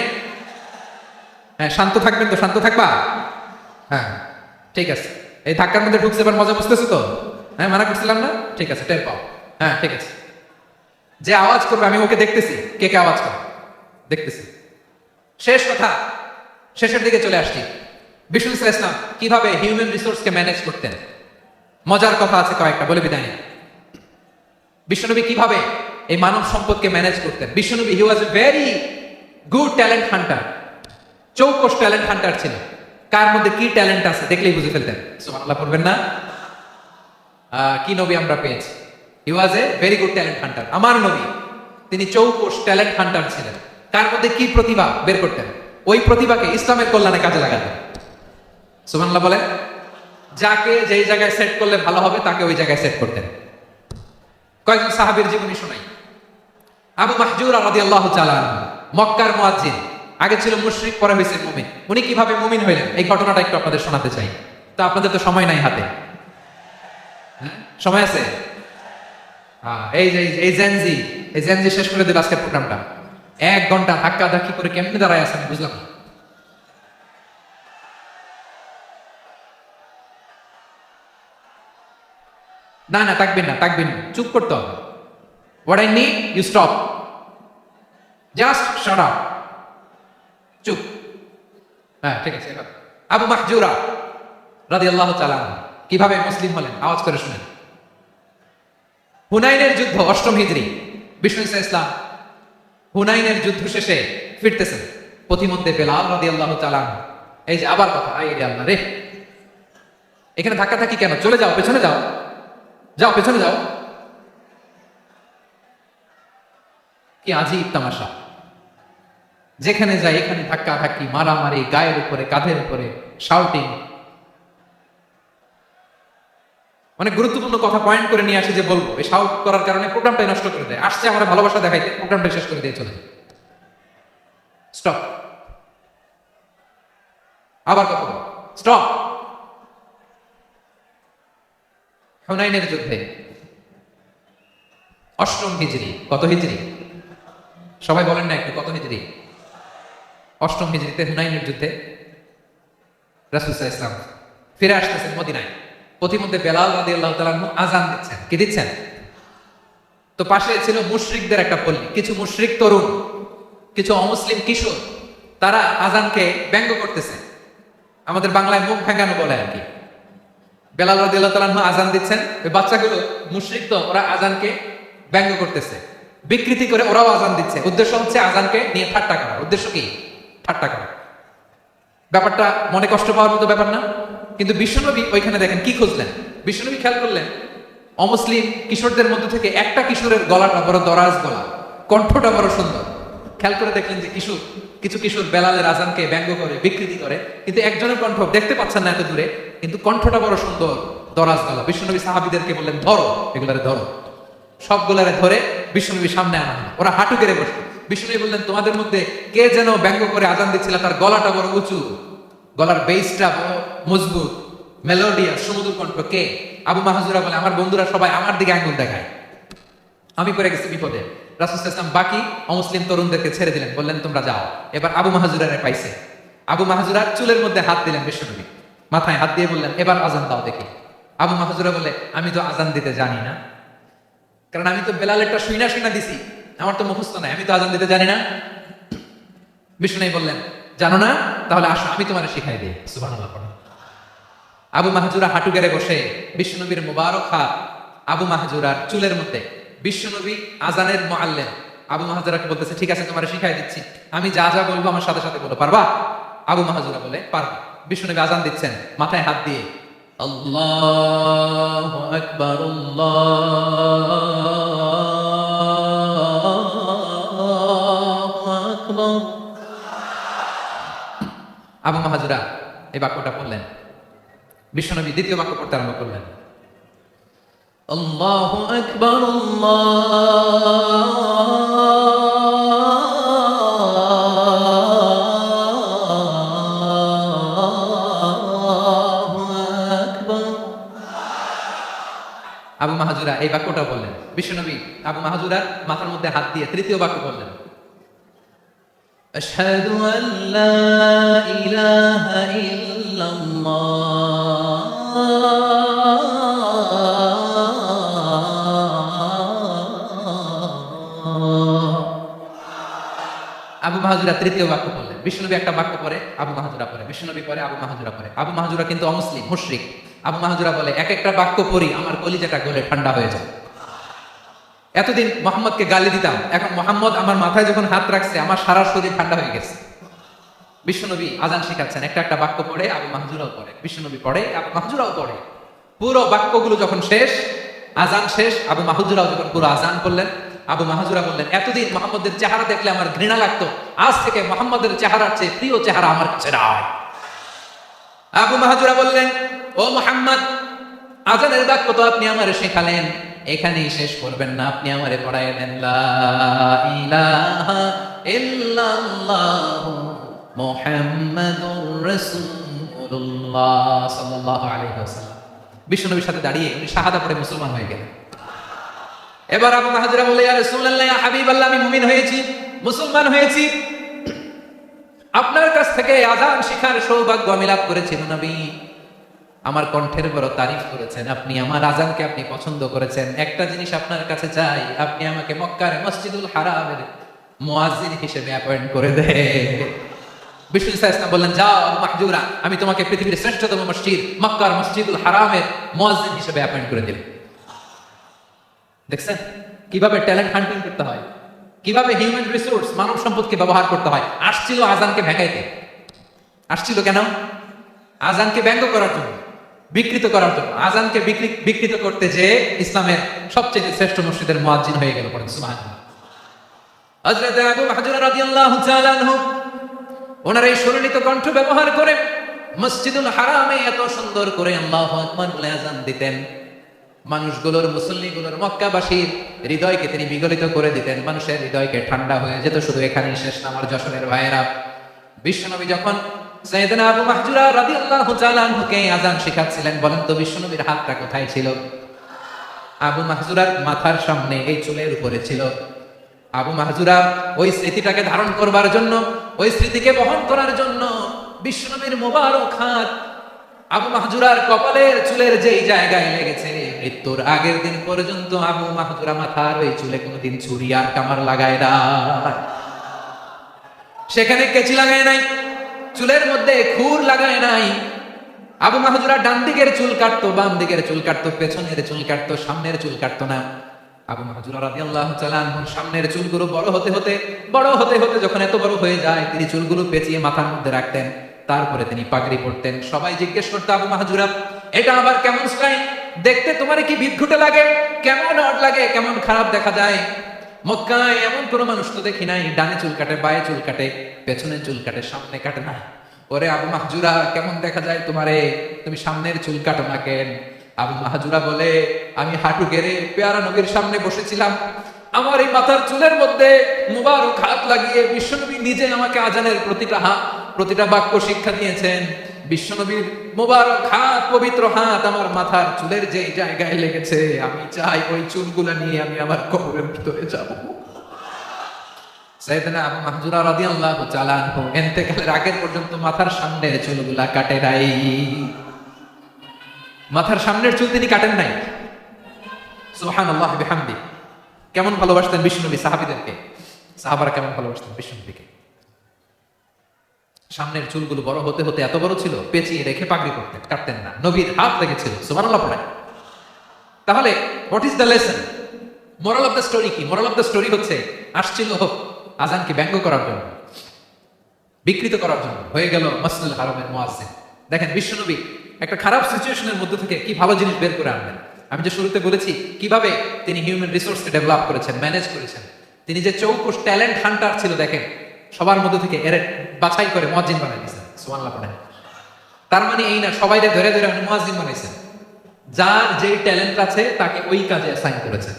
হ্যাঁ, শান্ত থাকবেন তো? শান্ত থাকবা? হ্যাঁ, ঠিক আছে। এই ধাক্কার মধ্যে ঢুকছে, এবার মজা বুঝতেছো তো? হ্যাঁ, মানা করছিলাম না? ঠিক আছে, টের পাও। হ্যাঁ, ঠিক আছে। যে আওয়াজ করবে আমি ওকে দেখতেছি, কে কে আওয়াজ করে দেখতেছি। শেষ কথা, শেষের দিকে চলে আসছি। বিষ্ণু ইসলাম কিভাবে হিউম্যান রিসোর্সকে ম্যানেজ করতেন, মজার কথা আছে কয়েকটা, বলে বিদায় নেই। বিশ্বনবী কিভাবে এই মানব সম্পদকে ম্যানেজ করতেন? বিশ্বনবী he was a very good talent hunter, চৌকস ট্যালেন্ট হান্টার ছিল। কার মধ্যে কি ট্যালেন্ট আছে দেখলেই বুঝে ফেলতেন। সুবহানাল্লাহ পড়বেন না? কি নবী আমরা পেয়েছি! He was a very good talent hunter. আমার নবী তিনি চৌকস ট্যালেন্ট হান্টার ছিলেন। কার মধ্যে কি প্রতিভা বের করতেন, ওই প্রতিভাকে ইসলামের কল্যাণে কাজে লাগাতেন। সুবহানাল্লাহ বলেন। যাকে যেই জায়গায় সেট করলে ভালো হবে তাকে ওই জায়গায় সেট করতেন। কয়েকজন সাহাবীর জীবনী শোনাই। আবু মাহজুরা রাদিয়াল্লাহু তাআলা আনহু, মক্কার মুয়াজ্জিন, আগে ছিল মুশরিক, পরে হয়েছে মুমিন। উনি কিভাবে মুমিন হইলেন এই ঘটনাটা একটু আপনাদের শোনাতে চাই। তো আপনাদের তো সময় নাই হাতে, সময় আছে? এই জেনজি শেষ করে দিল আজকের প্রোগ্রামটা। 1 ঘন্টা ধাক্কা ধাক্কি করে কেমনে দাঁড়ায় আছে আমি বুঝলাম না। না, তাকবির না, তাকবির না, চুপ করতে হবে। What I need you stop, just shut up, চুপ। হ্যাঁ, ঠিক আছে। আবু মাহজুরা রাদিয়াল্লাহু তাআলা আনহু কিভাবে মুসলিম হলেন আওয়াজ করে শুনেন। হুনাইনের যুদ্ধ, 8ম হিজরি। বিষ্ণু ইসলাম হুনাইনের যুদ্ধ শেষে ফিরতেছেন, পথিমধ্যে বেলাল রাদিয়াল্লাহু তাআলা আনহু, এই যে আবার কথা, আই রে আল্লাহ রে, এখানে ধাক্কা থাকি কেন? চলে যাও, পেছনে যাও, যাও পেছনে যাও। কি আজীব তামাশা! যেখানে যায় এখানে ধাক্কা ধাক্কি, মারামারি, গায়ের উপরে, কাঁধের উপরে, শাউটিং। অনেক গুরুত্বপূর্ণ কথা পয়েন্ট করে নিয়ে আসে যে বলবো, এই শাউট করার কারণে প্রোগ্রামটাই নষ্ট করে দেয়। আসছে আমরা ভালোবাসা দেখাইতে, প্রোগ্রামটা শেষ করে দিয়ে চলে যায়। স্টপ, আবার কথা বল, স্টপ। হুনাইনের যুদ্ধে 8ম হিজরি। কত হিজরি? সবাই বলেন না একটু, কত হিজরি? 8ম হিজরিতে হুনাইনের যুদ্ধে রাসূল সাল্লাল্লাহু আলাইহি ওয়াসাল্লাম ফিরে আসতেছেন মদিনায়। পথিমধ্যে বেলাল রাদিয়াল্লাহু তাআলা আনহু আযান দিচ্ছেন। কি দিচ্ছেন? তো পাশে ছিল মুশরিকদের একটা পল্লী, কিছু মুশরিক তরুণ, কিছু অমুসলিম কিশোর, তারা আযানকে ব্যঙ্গ করতেছে। আমাদের বাংলায় মুখ ভাঙানো বলে আর কি। বেলাল রাদিয়াল্লাহু তাআলা আনহু আযান দিচ্ছেন, ওই বাচ্চাগুলো মুশরিক তো, ওরা আযানকে ব্যঙ্গ করতেছে। বিকৃতি করে ওরাও আজান দিচ্ছে, উদ্দেশ্য হচ্ছে আজানকে নিয়ে ঠাট্টা করা। উদ্দেশ্য কি? ঠাট্টা করা। ব্যাপারটা মনে কষ্ট পাওয়ার মতো ব্যাপার না? কিন্তু বিশ্বনবী ওইখানে দেখেন কি খুঁজলেন। বিশ্বনবী খেয়াল করলেন অমুসলিম কিশোরদের মধ্যে থেকে একটা কিশোরের গলাটা বড় দরাজ গলা, কণ্ঠটা বড় সুন্দর। খেয়াল করে দেখলেন যে কিছু কিশোর বেলালের আজানকে ব্যঙ্গ করে, বিকৃতি করে, কিন্তু একজনের কণ্ঠ দেখতে পাচ্ছেন না এত দূরে, কিন্তু কণ্ঠটা বড় সুন্দর, দরাজ গলা। বিশ্বনবী সাহাবীদেরকে বললেন ধরো, এগুলারে ধরো। সবগুলারে ধরে বিশ্বনবীর সামনে আনা হলো। ওরা হাঁটু গেড়ে বসলো। বিশ্বনবী বললেন তোমাদের মধ্যে কে যেন ব্যঙ্গ করে আজান দিচ্ছিল, তার গলাটা বড় উঁচু, গলার বেসটা বড় মজবুত, মেলোডিয়াস, সুমধুর কণ্ঠ, কে? আবু মাহজুরা বলে আমার বন্ধুরা সবাই আমার দিকে আঙ্গুল দেখায়, আমি পড়ে গেছি বিপদে। রাসূল সাল্লাল্লাহু আলাইহি ওয়াসাল্লাম বাকি অমুসলিম তরুণদেরকে ছেড়ে দিলেন, বললেন তোমরা যাও। এবার আবু মাহজুরারে পাইছে। আবু মাহজুরার চুলের মধ্যে হাত দিলেন বিশ্বনবী, মাথায় হাত দিয়ে বললেন এবার আজান দাও দেখি। আবু মাহজুরা বলে আমি তো আজান দিতে জানি না, কারণ আমি তো বেলালেরটা শুইনা দিছি, আমার তো মুখস্থ নাই, আমি তো আজান দিতে জানি না। বিশ্বনবী বললেন জানো না, তাহলে আসো আমি তোমারে শিখাই দিই। সুবহানাল্লাহ। আবু মাহজুরা হাঁটু গেড়ে বসে বিশ্বনবীর মুবারক হাত আবু মাহজুরার চুলের মধ্যে। বিশ্বনবী আজানের মুআল্লিম আবু মাহজুরাকে বলতেছে ঠিক আছে তোমারে শিখাই দিচ্ছি, আমি যা যা বলবো আমার সাথে সাথে বলো, পারবা? আবু মাহজুরা বলে পারবা। বিশ্বনবী আজান দিচ্ছেন মাথায় হাত দিয়ে, আল্লাহু আকবার, আল্লাহু আকবার। আবু মাহজুরা এই বাক্যটা বললেন। বিশ্বনবী দ্বিতীয় বাক্য পড়তে আরম্ভ করলেন, আল্লাহু আকবার, আল্লাহু আকবার। আবু মাহজুরা এই বাক্যটা বললেন। বিশ্বনবী আবু মাহজুরার মাথার মধ্যে হাত দিয়ে তৃতীয় বাক্য বললেন, আশহাদু আল্লা ইলাহা ইল্লাল্লাহ। আবু মাহজুরা তৃতীয় বাক্য বললেন। বিশ্বনবী একটা বাক্য পরে আবু মাহজুরা পরে, বিশ্বনবী পরে আবু মাহজুরা পরে। আবু মাহজুরা কিন্তু অমুসলিম, মুশরিক। আবু মাহজুরা বলে এক একটা বাক্য পড়ি আমার কলিজাটা গলে ঠান্ডা হয়ে যায়। এতদিন মোহাম্মদকে গালি দিতাম, এখন মোহাম্মদ আমার মাথায় যখন হাত রাখছে আমার সারা শরীর ঠান্ডা হয়ে গেছে। বিশ্বনবী আজান শিখাচ্ছেন, একটা একটা বাক্য পড়ে আবু মাহজুরাও পড়ে, বিশ্বনবী পড়ে, আবু মাহজুরাও পড়ে। পুরো বাক্যগুলো যখন শেষ, আজান শেষ, আবু মাহজুরাও যখন পুরো আজান করলেন, আবু মাহজুরা বললেন এতদিন মোহাম্মদের চেহারা দেখলে আমার ঘৃণা লাগতো, আজ থেকে মোহাম্মদের চেহারার চেয়ে প্রিয় চেহারা আমার কাছে নাই। আবু মাহজুরা বললেন ও মোহাম্মদ, আজানের বাক্য তো আপনি আমারে শেখালেন, এখানেই শেষ করবেন না, আপনি আমারে পড়ায় দেন লা ইলাহা ইল্লাল্লাহু মুহাম্মাদুর রাসূলুল্লাহ সাল্লাল্লাহু আলাইহি ওয়াসাল্লাম। বিশ্বনবীর সাথে দাঁড়িয়ে উনি শাহাদা পড়ে মুসলমান হয়ে গেলেন। এবার আবু মাহজুরা বলে ইয়া রাসূলুল্লাহ, ইয়া হাবিবাল্লাহ, আমি মুমিন হয়েছি, মুসলমান হয়েছি, আপনার কাছ থেকে আযান শিখার সৌভাগ্য আমি লাভ করেছি। নবী আমার কণ্ঠের বড় তারিফ করেছেন, আপনি আমার আযানকে আপনি পছন্দ করেছেন। একটা জিনিস আপনার কাছে চাই, আপনি আমাকে মক্কার মসজিদুল হারামের মুয়াজ্জিন হিসেবে অ্যাপয়েন্ট করে দেন। বিষ্ণু ইসলাম বললেন যাও আবু মাহজুরা, আমি তোমাকে পৃথিবীর শ্রেষ্ঠতম মসজিদ মক্কার মসজিদুল হারামের মুয়াজ্জিন হিসেবে অ্যাপয়েন্ট করে দিলেন। দেখছেন কিভাবে ট্যালেন্ট হান্টিং করতে হয়, কিভাবে হিউম্যান রিসোর্স মানব সম্পদকে ব্যবহার করতে হয়। আসছিল আজানকে ভেঙাইতে, আসছিল কেন? আজানকে ব্যঙ্গ করার জন্য, বিকৃত করার জন্য। আজানকে বিকৃত করতে যে ইসলামের সবচেয়ে শ্রেষ্ঠ মসজিদের মুয়াজ্জিন হয়ে গেল। পড়েন সুবহানাল্লাহ। হযরত আবু মাহজুরা রাদিয়াল্লাহু তাআলা আনহু ওনার এই সুরলিত কণ্ঠ ব্যবহার করে মসজিদুল হারামে এত সুন্দর করে আল্লাহু আকবার বলে আজান দিতেন। মানুষগুলোর, মুসল্লিগুলোর, মক্কাবাসীর হৃদয়কে তিনি বিগলিত করে দিতেন, মানুষের হৃদয়কে ঠান্ডা হয়ে যেত। শুধু এখানেই শেষ না আমার যশোরের ভাইয়েরা, বিশ্বনবী যখন সাইয়েদনা আবু মাহজুরা রাদিয়াল্লাহু তাআলা আনহুকে আযান শিখাচ্ছিলেন, বলেন তো বিশ্বনবীর হাতটা কোথায় ছিল? আবু মাহজুরার মাথার সামনে, এই চুলের উপরে ছিল। আবু মাহজুরা ওই স্মৃতিটাকে ধারণ করবার জন্য, ওই স্মৃতিকে বহন করার জন্য বিশ্বনবীর মোবারক হাত আবু মাহজুরার কপালের চুলের যেই জায়গায় লেগেছে, মৃত্যুর আগের দিন পর্যন্ত আবু মাহজুরা মাথার ওই চুলে কোনোদিন ছুরি আর কামার লাগায় না, সেখানে কেচি লাগায় নাই, চুলের মধ্যে খুর লাগায় নাই। আবু মাহজুরা ডান দিকের চুল কাটতো, বাম দিকের চুল কাটতো, পেছনের চুল কাটতো, সামনের চুল কাটতো না। আবু মাহজুরা রাদিয়াল্লাহু তাআলা আনহুর সামনের চুলগুলো বড় হতে হতে যখন এত বড় হয়ে যায়, তিনি চুলগুলো পেঁচিয়ে মাথার মধ্যে রাখতেন, তারপরে তিনি পাগড়ি পরতেন। সবাই জিজ্ঞেস করতো, আবু মাহজুরা, এটা আবার কেমন স্টাইল? দেখতে তোমার কি বিদঘুটে লাগে? কেমন অড লাগে? কেমন খারাপ দেখা যায়? মক্কায় এমন কোন মানুষ তো দেখি নাই, ডানে চুল কাটে, বায়ে চুল কাটে, পেছনে চুল কাটে, সামনে কাটে না। ওরে আবু মাহজুরা, কেমন দেখা যায় তোমারে? তুমি সামনের চুল কাটো না কেন? আবু মাহজুরা বলে, আমি হাঁটু গেড়ে পেয়ারা নবীর সামনে বসেছিলাম, আমার এই মাথার চুলের মধ্যে মুবারক হাত লাগিয়ে বিশ্বনবী নিজে আমাকে আজানের প্রতিটা বাক্য শিক্ষা দিয়েছেন। বিশ্বনবীর মুবারক হাত, পবিত্র হাত আমার মাথার চুলের যে জায়গায় লেগেছে, আমি চাই ওই চুলগুলা নিয়ে আমি আমার কবরের ভিতরে যাব। সাইয়েদনা আবু মাহজুরা রাদিয়াল্লাহু তাআলা আনহু ইন্তেকালের আগের পর্যন্ত মাথার সামনের চুলগুলা কাটে নাই। মাথার সামনের চুল তিনি কাটেন নাই। সুবহানাল্লাহ বিহামদি। কেমন ভালোবাসতেন বিশ্বনবী সাহাবীদেরকে, সাহাবারা কেমন ভালোবাসতেন বিশ্বনবীকে। সামনের চুলগুলো বড় হতে হতে এত বড় ছিল, পেঁচিয়ে রেখে পাগড়ি করতেন, কাটতেন না। নবীর হাত লেগেছিল। সুবহানাল্লাহ পড়েন। তাহলে what is the lesson? Moral of the story কি? মোরাল অফ দ্য স্টোরি হচ্ছে, আসছিল আজানকে ব্যঙ্গ করার জন্য, বিকৃত করার জন্য, হয়ে গেল মসজিদুল হারামের মুয়াজ্জিন। দেখেন বিশ্বনবী একটা খারাপ সিচুয়েশনের মধ্যে থেকে কি ভালো জিনিস বের করে আনলেন। আমি যে শুরুতে বলেছি কিভাবে তিনি হিউম্যান রিসোর্সকে ডেভেলপ করেছেন, ম্যানেজ করেছেন। তিনি যে চৌকুশ ট্যালেন্ট হান্টার ছিল, দেখেন সবার মধ্যে থেকে এর বাছাই করে মুয়াজ্জিন বানাই দিয়েছেন। সুবহানাল্লাহ পড়েন। তার মানে এই না সবাই ধরে ধরে উনি মুয়াজ্জিন বানাইছেন। যার যেই ট্যালেন্ট আছে তাকে ওই কাজে অ্যাসাইন করেছেন।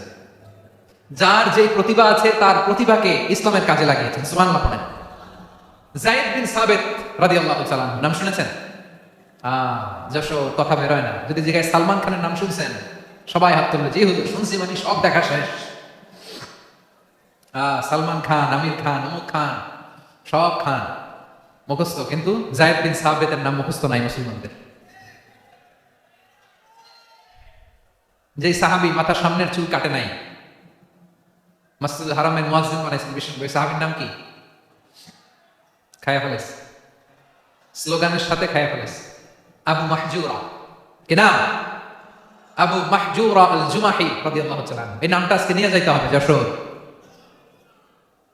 যার যেই প্রতিভা আছে তার প্রতিভাকে ইসলামের কাজে লাগিয়েছেন। সুবহানাল্লাহ পড়েন। যায়েদ বিন সাবিত রাদিয়াল্লাহু তাআলা নাম শুনেছেন? যশো কথা বের হয় না। যদি জিজ্ঞাসা সালমান খানের নাম শুনছেন, সবাই হাত তুলবে, জি হুজুর শুনছি, মানে সব দেখা শেষ। সালমান খান, আমির খান, অমুক খান, সব খান মুখস্থ, কিন্তু যায়েদ বিন সাবিতের নাম মুখস্থ নাই মুসলমানদের। যেই সাহাবী মাথার সামনের চুল কাটে নাই, মসজিদুল হারামের মুয়াজ্জিন বানাইছেন বিশ্বনবী, সাহাবীর নাম কি? খায়া ফেলেছে, স্লোগানের সাথে খায়া ফেলেছে। আবু মাহজুরা। কি নাম? আবু মাহজুরা আল জুমাহি রাদিয়াল্লাহু তাআলা। এই নামটা আজকে নিয়ে যাইতে হবে যশোর।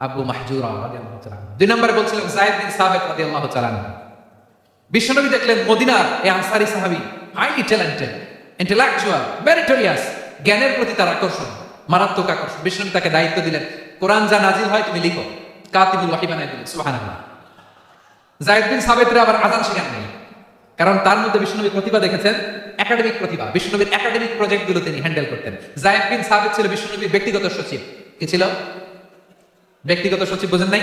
আবু মাহজুরা রাদিয়াল্লাহু তাআলা। দুই নম্বরে বলছিলাম যায়েদ বিন সাবিত রাদিয়াল্লাহু তাআলা। বিশ্বনবী দেখলেন মদিনার এই আনসারী সাহাবী হাইলি ট্যালেন্টেড, ইন্টেলেকচুয়াল, মেরিটোরিয়াস, জ্ঞানের প্রতি তার আকর্ষণ, মারাত্মক আকর্ষণ। বিশ্বনবী তাকে দায়িত্ব দিলেন, কোরআন যা নাজিল হয় তুমি লিখো, কাতিবুল ওয়াহি বানাই দিলেন। সুবহানাল্লাহ। যায়েদ বিন সাবিতের আবার আযান শেখান নাই, কারণ তার মধ্যে বিশ্বনবী প্রতিভা দেখেছেন, একাডেমিক প্রতিভা। বিশ্বনবীর একাডেমিক প্রজেক্ট গুলো তিনি হ্যান্ডেল করতেন। যায়েদ বিন সাবিত ছিল বিশ্বনবীর ব্যক্তিগত সচিব। কি ছিল? ব্যক্তিগত সচিব। বোঝেন নাই?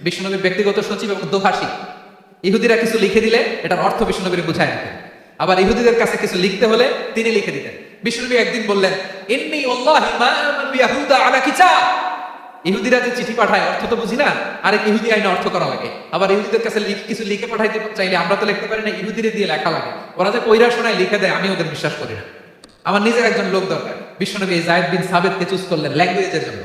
বিশ্বনবীর ব্যক্তিগত সচিব এবং দোভাষী। ইহুদিরা কিছু লিখে দিলে এটার অর্থ বিশ্বনবীর বুঝায় দিতেন, আবার ইহুদিদের কাছে কিছু লিখতে হলে তিনি লিখে দিতেন। বিশ্বনবী একদিন বললেন, ইন্নী ওয়াল্লাহি মা আমানু ইয়াহুদা আলা কিতাব। ইহুদিরা যে চিঠি পাঠায় অর্থ তো বুঝি না, আরেক ইহুদি আইনে অর্থ করা লাগে। আবার ইহুদিদের কাছে কিছু লিখে পাঠাইতে চাইলে আমরা তো লিখতে পারি না, ইহুদিরে দিয়ে লেখা লাগে। ওরা যে কইরা শোনায় লিখে দেয়, আমি ওদের বিশ্বাস করি না। আমার নিজের একজন লোক দরকার। বিশ্বনবী যায়েদ বিন সাবিতকে চুজ করলেন ল্যাঙ্গুয়েজের জন্য।